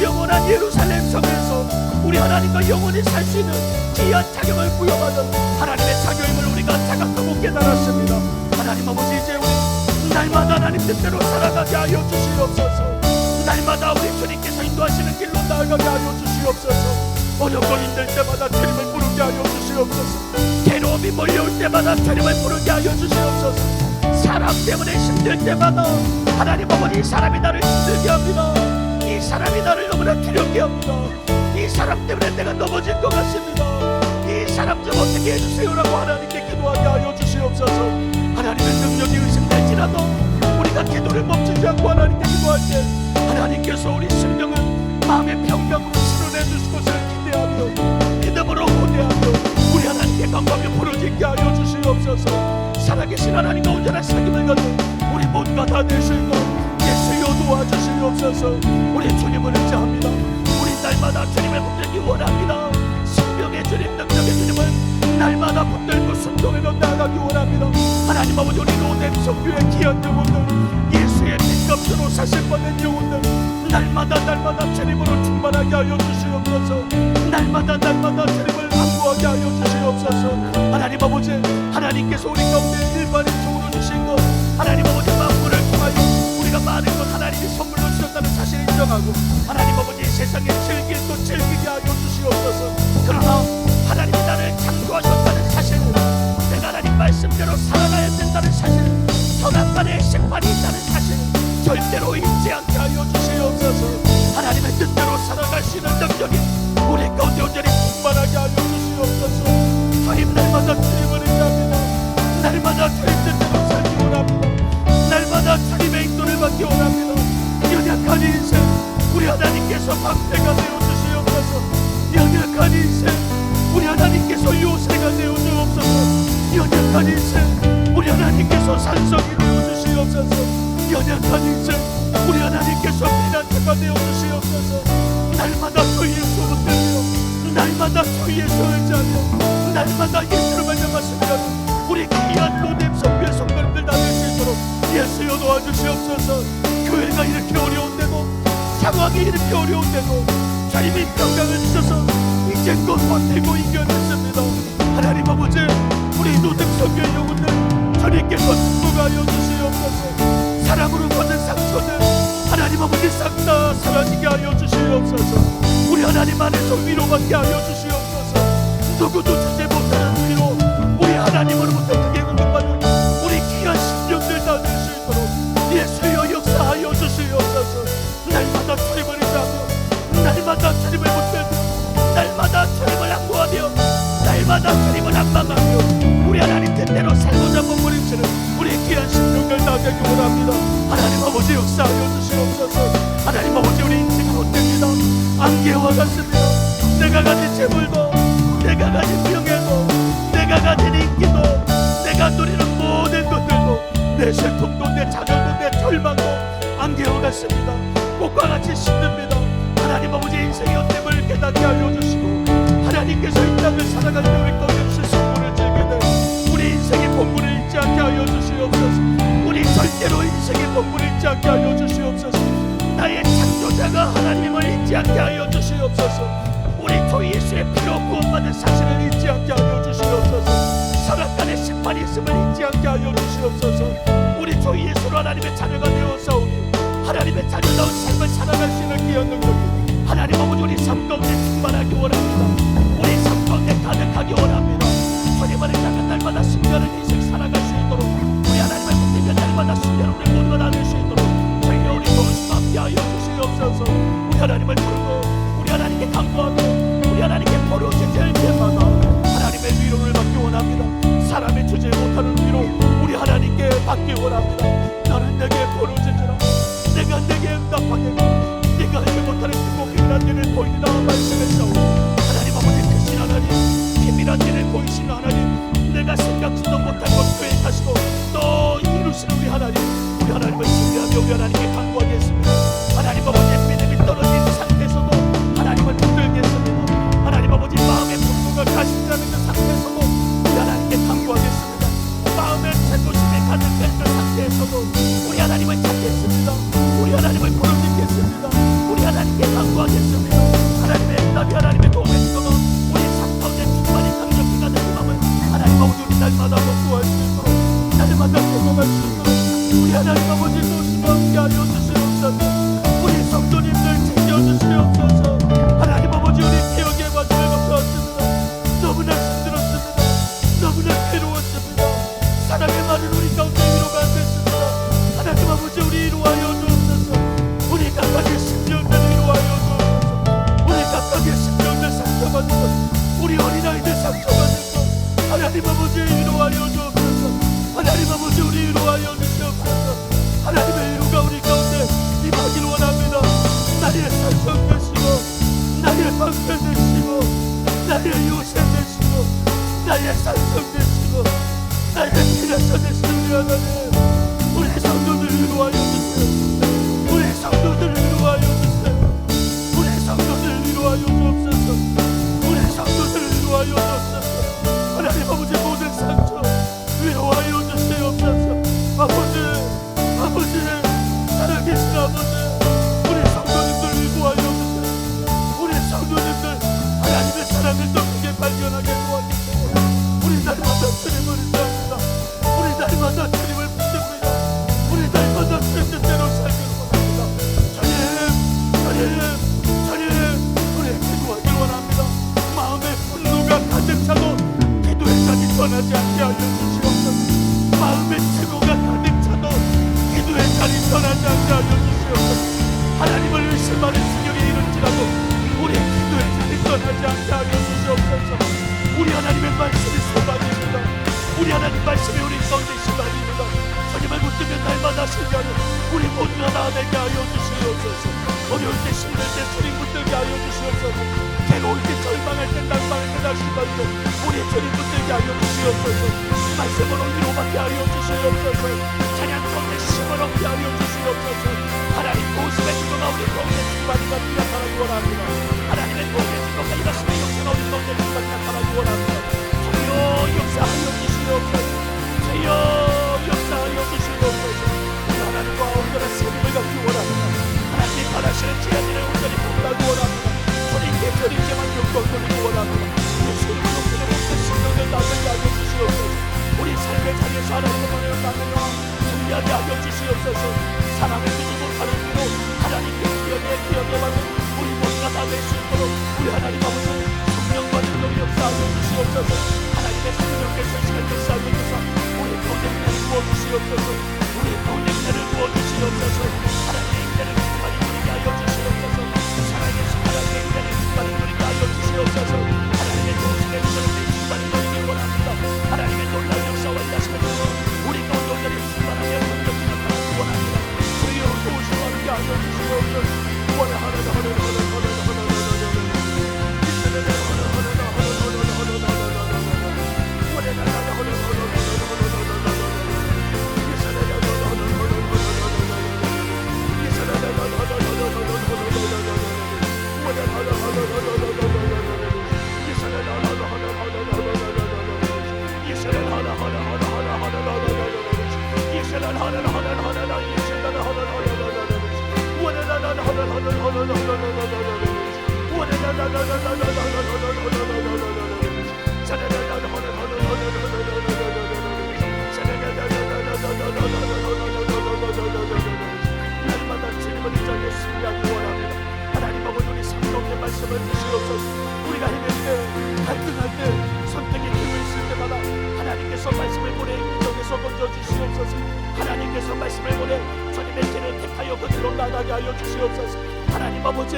영원한 예루살렘 성에서 우리 하나님과 영원히 살 수 있는 귀한 자격을 부여받은 하나님의 자녀임을 우리가 자각하고 깨달았습니다. 하나님 아버지, 이제 우리 날마다 하나님 뜻대로 살아가게 하여 주시옵소서. 날마다 우리 주님께서 인도하시는 길로 나아가게 하여 주시옵소서. 어렵고 힘들 때마다 주님을 부르게 하여 주시옵소서. 괴로움이 몰려올 때마다 주님을 부르게 하여 주시옵소서. 사람 때문에 힘들 때마다 하나님 아버지, 이 사람이 나를 힘들게 합니다. 이 사람이 나를 너무나 두렵게 합니다. 이 사람 때문에 내가 넘어질 것 같습니다. 이 사람 좀 어떻게 해주세요라고 하나님께 기도하게 하여 주시옵소서. 하나님의 능력이 의심될지라도 우리가 기도를 멈추지 않고 하나님께 기도할 때 하나님께서 우리 심령을 마음의 평강으로 치료해 주실 것을 기대하며 믿음으로 고대하며 우리 하나님께 감사하며 부르짖게 하여 주시옵소서. 살아계신 하나님과 온전한 사귐을 갖는 우리 모두가 다 될 수 있도록 예수여 도와주시옵소서. 우리 주님을 의지합니다. 우리 날마다 주님을 붙들기 원합니다. 생명의 주님, 능력의 주님을 날마다 붙들고 순종해서 나아가기 원합니다. 하나님 아버지, 우리 로뎀 성교의 귀한 영혼들, 예수의 핏값으로 사실받는 영혼들, 날마다 주님으로 충만하게 하여 주시옵소서. 날마다 주님을 안구하게 하여 주시옵소서. 하나님 아버지, 하나님께서 우리 가운데 일반인적으로 주신 것, 하나님 아버지 만물을 통하여 우리가 많은 것 하나님이 선물로 주셨다는 사실을 인정하고 하나님 아버지, 세상에 즐길 것 즐기게 하여 주시옵소서. 그러나 하나님이 나를 창조하셨다는 사실, 내가 하나님 말씀대로 살아가야 된다는 사실, 선악간의 심판이 있다는 사실 절대로 잊지 않게 하여 주시옵소서. 하나님의 뜻대로 살아갈 수 있는 능력이 우리 가운데 온전히 충만하게 하여 주시옵소서. 주님, 날마다 주님을 의지합니다. 날마다 주님 뜻대로 살기 원합니다. 날마다 주님의 인도를 받기 원합니다. 연약한 인생, 우리 하나님께서 방패가 되어 주시옵소서. 연약한 인생, 우리 하나님께서 요새가 되어 주옵소서. 연약한 인생, 우리 하나님께서 산성이 되어 주시옵소서. 연약한 인생, 우리 하나님께서 피난처가 되어 주시옵소서. 날마다 주 예수 붙들며 날마다 주 예수 의지하며 날마다 예수를 말씀하시며 우리 귀한 로뎀 성교의 성도님들 다 될 수 있도록 예수여 도와주시옵소서. 교회가 이렇게 어려운데도, 상황이 이렇게 어려운데도 주님이 평강을 주셔서 이제껏 버티고 이겨냈습니다. 하나님 아버지, 우리 로뎀 성교의 영혼들 주님께서 축복하여 주시옵소서. 사랑으로 받은 상처들 하나님 아버지 싹 다 사라지게 하여 주시옵소서. 우리 하나님 안에서 위로받게 하여 주시옵소서. 누구도 주지 못하는 위로, 우리 하나님으로부터 크게 응답받는 우리 귀한 심령들 다 될 수 있도록 날마다 주님을 안망하며 우리 하나님 뜻대로 살고자 몸부림치는 우리 귀한 심령들 나되기 원합니다. 하나님 아버지 역사하여 주시옵소서. 하나님 아버지 우리 인생은 헛됩니다. 안개와 같습니다. 내가 가진 재물도, 내가 가진 명예도, 내가 가진 인기도, 내가 누리는 모든 것들도, 내 슬픔도, 내 좌절도, 내 절망도 안개와 같습니다. 꽃과 같이 시듭니다. 하나님 아버지 인생의 헛됨을 깨닫게 하여 주시고, 하나님께서 이 땅을 살아갈 때 우리 끊임없이 성분을 즐기되 우리 인생의 본분을 잊지 않게 하여 주시옵소서. 우리 절대로 인생의 본분을 잊지 않게 하여 주시옵소서. 나의 창조자가 하나님을 잊지 않게 하여 주시옵소서. 우리 주 예수의 피로 구원받은 사실을 잊지 않게 하여 주시옵소서. 선악간의 심판이 있음을 잊지 않게 하여 주시옵소서. 우리 주 예수로 하나님의 자녀가 되어사오니 하나님의 자녀다운 삶을 살아갈 수 있는 귀한 능력이 하나님 아버지 우리 삶 가운데 충만하기 원합니다. 우리 삶 가운데 가득하기 원합니다. 주님을 향한 날마다 승리하는 인생 살아갈 수 있도록 우리 하나님을 붙들며 날마다 승리하는 우리 모두가 나눌 수 있도록 저희가 우리 도우시고 함께하여 주시옵소서. 우리 하나님을 부르고 우리 하나님께 간구하고 우리 하나님께 버려지질 때마다 하나님의 위로를 받기 원합니다. 사람이 주지 못하는 위로 우리 하나님께 받기 원합니다. 나는 내게 버려지지라. 내가 내게 응답하겠고 네가 알지 못하는 극복이란 일을 보이리라 말씀했사오니 하나님 아버지 크신 하나님, 비밀한 일을 보이시는 하나님, 내가 생각지도 못한 것 계획하시고 또 이루시는 우리 하나님을 신뢰하며 우리 하나님께 간구하겠습니다. 하나님 아버지 믿음이 떨어진 상태에서도 하나님을 붙들겠습니다. 하나님 아버지 마음의 분노가 가신다는 그 상태에서도 우리 하나님께 간구하겠습니다. 마음의 자존심이 가득한 그 상태에서도 우리 하나님을 찾겠습니다. 우리 하나님을 부르짖겠습니다. 우리 하나님께 간구하겠습니다. 하나님의 응답이 하나님의 도움에 주셔서 우리 삶 가운데 충만히 강력히 가득한 마음을 하나님 아버지 우리 날마다 복구할 수 있도록 날마다 경험할 수 있도록 우리 하나님 아버지 도우시고 함께하여 주시옵소서. 우리 성도님들 챙겨주시옵소서. 하나님 아버지 우리 기억의 과정을 거쳐왔습니다. 너무나 힘들었습니다. 너무나 괴로웠습니다. 사랑의 말은 우리 가운데 위로가 안 됐습니다. 하나님 아버지 우리 위로하여 주옵소서. 우리 각각의 심령들 위로하여 주옵소서. 우리 각각의 심령들 상처받은 것, 우리 어린아이들 상처받은 것 하나님 아버지 위로하여 주옵소서. 하나님 아버지 우리 위로하여 주시옵소서. 하나님의 위로가 우리 가운데 임하길 원합니다. 나의 산성 되시고 나의 방패 되시고 나의 요새 되시고 나의 산성 되시고 나의 피난처 되시는 우리 하나님, 우리 성도들 위로하여 주세요. 우리 성도들 위로하여 주세요. 우리 성도들 위로하여 주옵소서. 우리 성도들 위로하여 주옵소서. 하나님 아버지 모든 상처 위로하여 주시옵소서. 아버지 살아계신 아버지, 우리 성도님들 위로하여 주세요. 우리 성도님들 하나님의 사랑을 더 크게 발견하게 도와주세요. 우리 날마다 주님을 인도합니다. 우리 날마다 주님을 붙듭니다. 우리 날마다 주님 뜻대로 살기를 원합니다. 주님 우리 기도하길 원합니다. 마음의 분노가 가득 차도 기도의 잔이 떠나지 않게 하여 주시옵소서. 마음의 증오가 가득 차도 기도의 잔이 떠나지 않게 하여 주시옵소서. 하나님을 의심하는 지경에 이른지라도 우리 기도의 잔이 떠나지 않게 하여 주시옵소서. 우리 하나님의 말씀이 소망입니다. 우리 하나님 말씀이 우리 가운데 시간입니다. 주님을 붙들며 날마다 신뢰하는 우리 모두가 나아내게 하여 주시옵소서. 어려울 때 힘들 때 주님 붙들게 하여 주시옵소서. 괴로울 때 절망할 때 낭망할 때 낙심할 때 우리 주님 붙들게 하여 주시옵소서. 말씀으로 위로받게 하여 주시옵소서. 찬양 가운데 힘을 얻게 하여 주시옵소서. 하나님 도우심의 주도가 우리 가운데 충만히 나타나기 원합니다. 하나님의 도움의 주도가 이 말씀의 역사가 우리 가운데 충만히 나타나기 원합니다. 주여 역사하여 주시옵소서. 주여 역사하여 주시옵소서. 하나님과 온전한 세임을 갖기 원합니다. 하나님이 바라시는 제한들을 온전히 복하기 원합니다. 주님께만 영광 돌리기 원합니다. 예수님을 높이는 모든 신령을 나누게 하여 주시옵소서. 우리 삶의 자리에서 하나님을 보내어 나누며 승리하게 하여 주시옵소서. 사람을 믿지 못하는 이로 하나님께 기억에 받는 우리 모두가 다 될 수 있도록 우리 하나님 아버지 성령과 능력이 역사하여 주시옵소서. 하나님의 성령께서 시간 역사하여 주사 우리 가운데 은혜를 부어주시옵소서. 우리 가운데 은혜를 부어주시옵소서. 하나님의 은혜를 충만히 누리게 하여 주시옵소서. 살아계신 하나님의 은혜를 충만히 누리게 하여 주시옵소서. 하나님의 도우심의 능력을 충만히 하여 주시옵소서. 날마다 주님을 이 자리에 승리하기 원합니다. 하나님 아버지, 우리 성령의 말씀을 주시옵소서. 우리가 헤맬 때, 갈등할 때, 선택의 힘을 있을 때마다 하나님께서 말씀을 보내 인정에서 건져 주시옵소서. 하나님께서 말씀을 보내 주님의 길을 택하여 그들로 나가게 하여 주시옵소서. 하나님 아버지,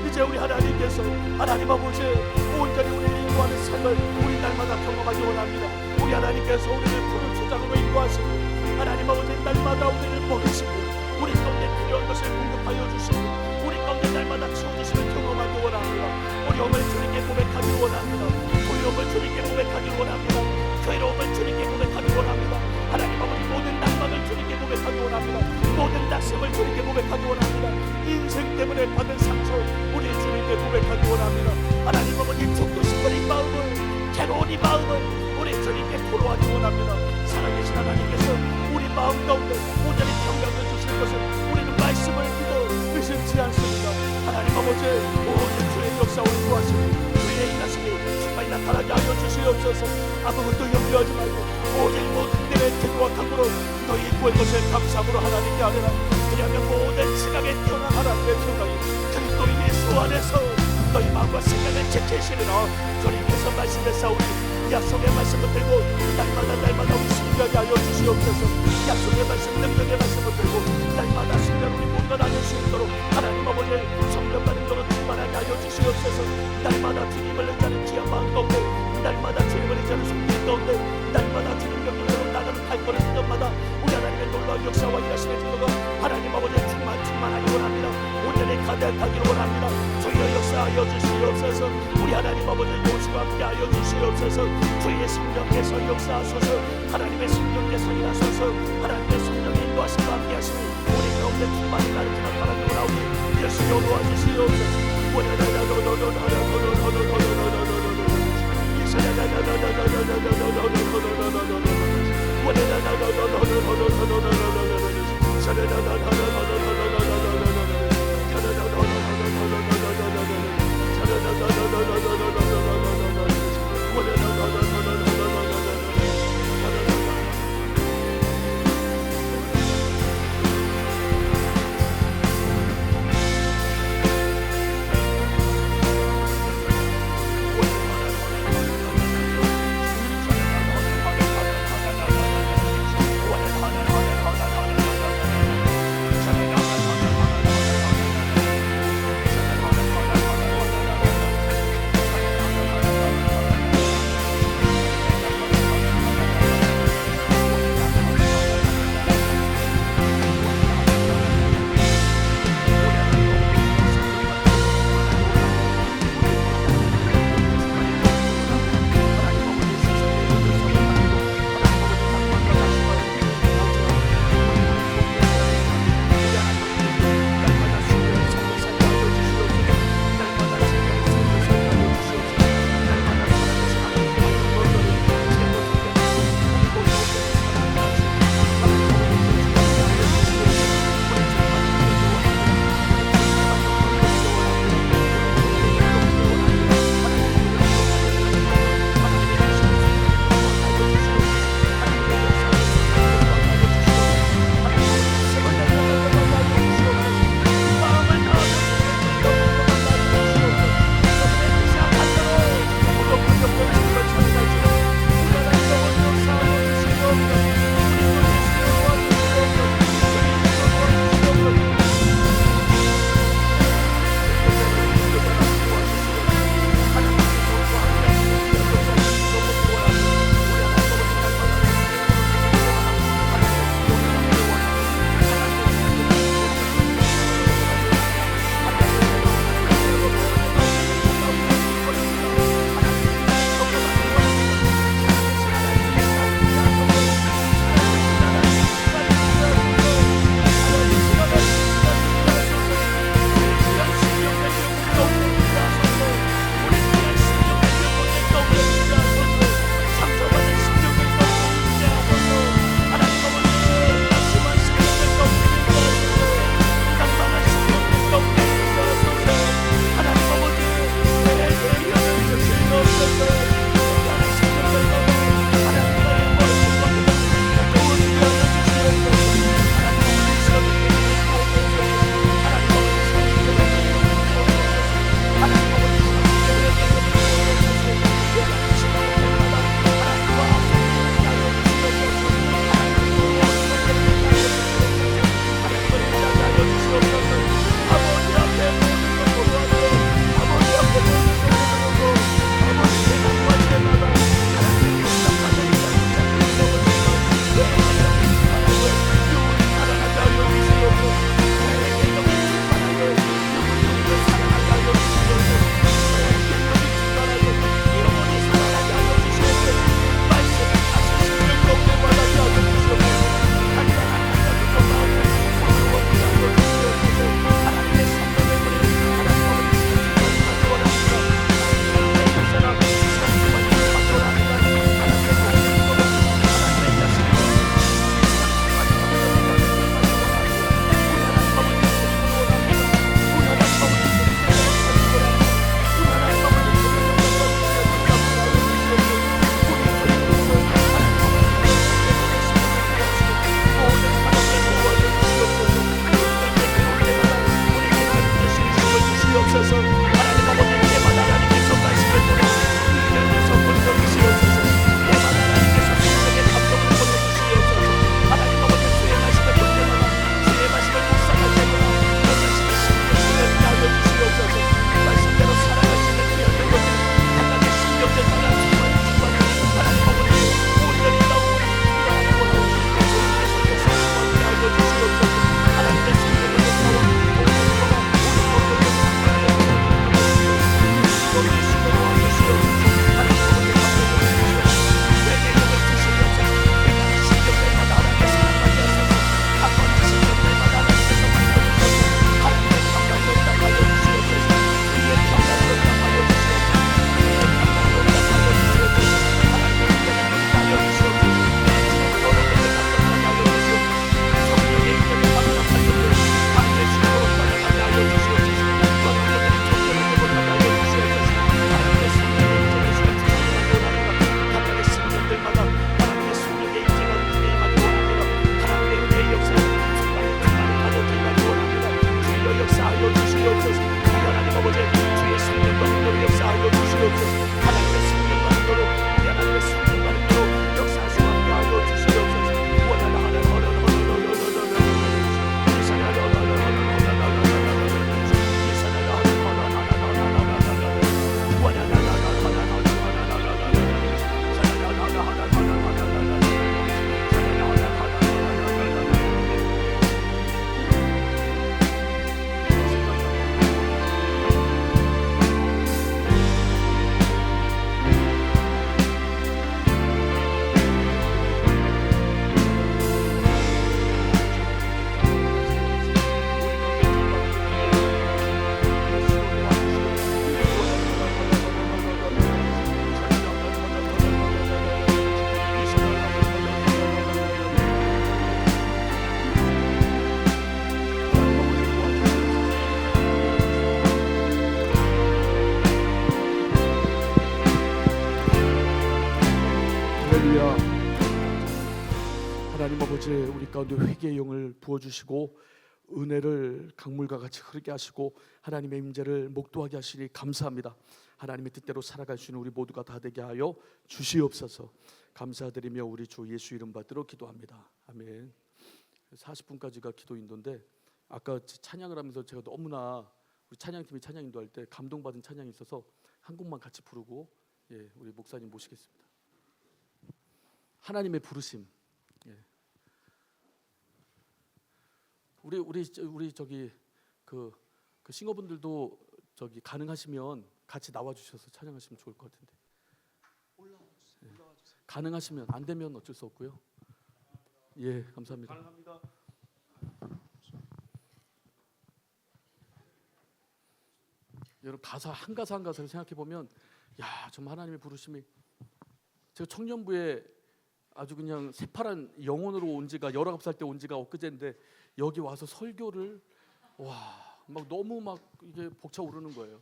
이제 우리 하나님께서 하나님 아버지 온전히 우리를 인도하는 삶을 우리 날마다 경험하기 원합니다. 우리 하나님께서 우리를 푸른 초장으로 인도하시고 하나님 아버지 날마다 우리를 먹이시고 우리 가운데 필요한 것을 공급하여 주시고 우리 가운데 날마다 채워주시는 경험하기 원합니다. 어려움을 주님께 고백하기 원합니다. 두려움을 주님께 고백하기 원합니다. 괴로움을 주님께 고백하기 원합니다. 하나님 아버지 모든 낭만을 주님께 고백하기 원합니다. 모든 낙심을 주님께 고백하기 원합니다. 인생 때문에 받은 상처 우리 주님께 고백하기 원합니다. 하나님 아버지 죽고 싶은 이 마음을, 괴로운 이 마음을 우리 주님께 토로하기 원합니다. 살아계신 하나님께서 우리 마음 가운데 온전히 평강을 주실 것을 우리는 말씀을 믿어 의심치 않습니다. 하나님 아버지 모든 주의 역사를 도와주시고 주의 일하심이 충만히 나타나게 하여 주시옵소서. 아무것도 염려하지 말고 오직 모든 일에 기도와 간구로 너희 구할 것을 감사함으로 하나님께 아뢰라. 왜냐하면 모든 지각에 태어난 하나님의 평강이 그리스도 예수 안에서 너희 마음과 생각을 지키시리라. 주님께서 말씀하사오니 약속의 말씀을 들고 날마다 우리 승리하게 하여 주시옵소서. 약속의 말씀, 능력의 말씀을 들고 날마다 승리하는 우리 모두가 나눌 수 있도록 하나님 아버지 성령과 능력으로 충만하게 하여 주시옵소서. 날마다 주님을 의지하는 귀한 마음 가운데, 날마다 주님을 의지하는 손길 가운데, 날마다 주님 경륜으로 나가는 발걸음 때마다 우리 하나님의 놀라운 역사와 일하심의 증거가 하나님 아버지 충만하기 원합니다. 온전히 가득하기를 원합니다. 주여 역사하여 주시옵소서. 우리 하나님 아버지 요시와 함께 하여 주시옵소서. 주의 성령께서 역사하소서. 하나님의 성령께서 일하소서. 하나님의 성령의 인도하심과 함께 하시니 우리 가운데 충만히 가르치는 바람이 오나오니 예수여 도와주시옵소서. 이제 우리 가운데 회개의 영을 부어주시고 은혜를 강물과 같이 흐르게 하시고 하나님의 임재를 목도하게 하시니 감사합니다. 하나님의 뜻대로 살아갈 수 있는 우리 모두가 다 되게 하여 주시옵소서. 감사드리며 우리 주 예수 이름 받들어 기도합니다. 아멘. 40분까지가 기도 인도인데 아까 찬양을 하면서 제가 너무나 우리 찬양팀이 찬양 인도할 때 감동받은 찬양이 있어서 한 곡만 같이 부르고 우리 목사님 모시겠습니다. 하나님의 부르심. 우리 저기 그 싱어분들도 저기 가능하시면 같이 나와 주셔서 찬양하시면 좋을 것 같은데. 올라와 주세요. 가능하시면, 안 되면 어쩔 수 없고요. 예, 감사합니다. 가능합니다. 여러분 가사 한 가사 한 가사를 생각해 보면 야, 정말 하나님의 부르심이, 제가 청년부에 아주 그냥 새파란 영혼으로 온 지가 19살 때 온 지가 엊그제인데 여기 와서 설교를 막 너무 막 이게 벅차오르는 거예요.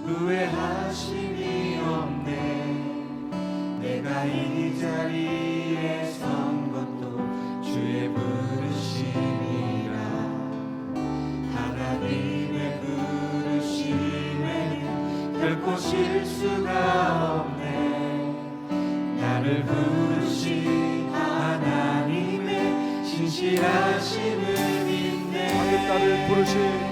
후회하심이 없네. 내가 이 자리에 선 것도 주의 부르심이라. 하나님의 부르심에는 결코 실수가 없네. 나를 부르신 하나님의 신실하심을 믿네. 나를 부르신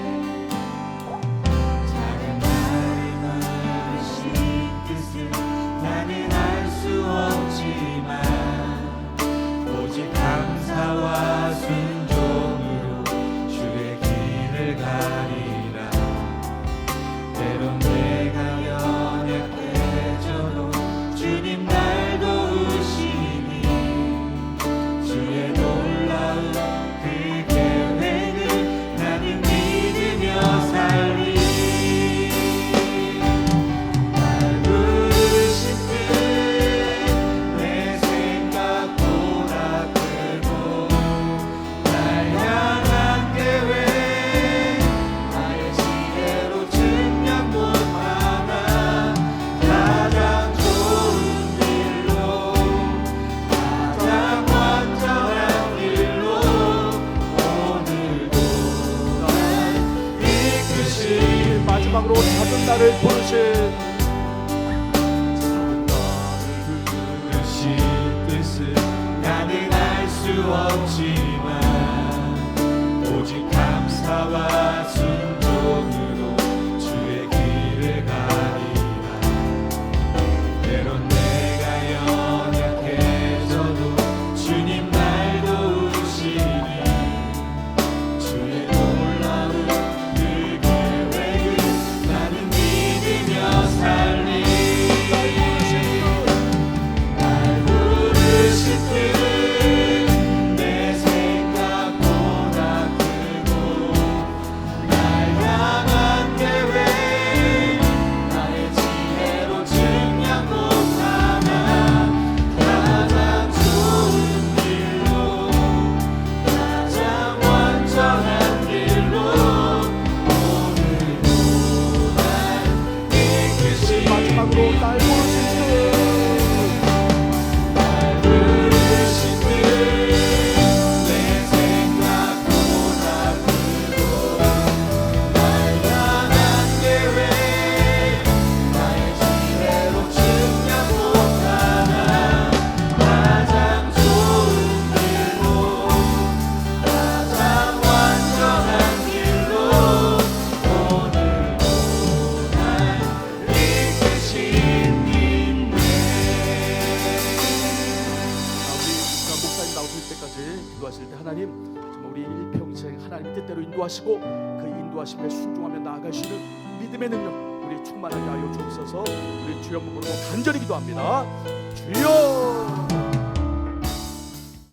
감사와 순종으로 주의 길을 가리라. 때론 내가 연약해져도 주님 날 도우시니 주의 놀라운 그 계획을 나는 믿으며 살리. 날 부르신 뜻 내 생각보다 마지막으로 작은 나를 부르신 뜻을 나는 알 수 없지만 오직 감사와 순종으로 주의 길을 가리라. 때론 내가 연약해져도 주님 날 도우시니 주의 놀라운 그 계획을 나는 믿으며 살리. 날 부르신 뜻 내 생각보다 크고 날 향한 계획 나의 지혜로 증량 못하나 가장 좋은 길로 가장 완전한 길로 오늘도 날 이끄시니. 마지막으로 날 부르신 날 부르신 뜻 내 생각보다 크고 날 향한 계획 나의 지혜로 증량 못하나 가장 좋은 길로 가장 완전한 길로 오늘도 날 이끄신 인내. 우리 목사님 나오실 때까지 기도하실 때 하나님 정말 우리 일평생 하나님의 뜻대로 인도하시고 그 인도하심에 순종하며 나아가시는 믿음의 능력 우리 충만하게 하여 주옵소서. 우리 주여 부르고 간절히 기도합니다. 주여.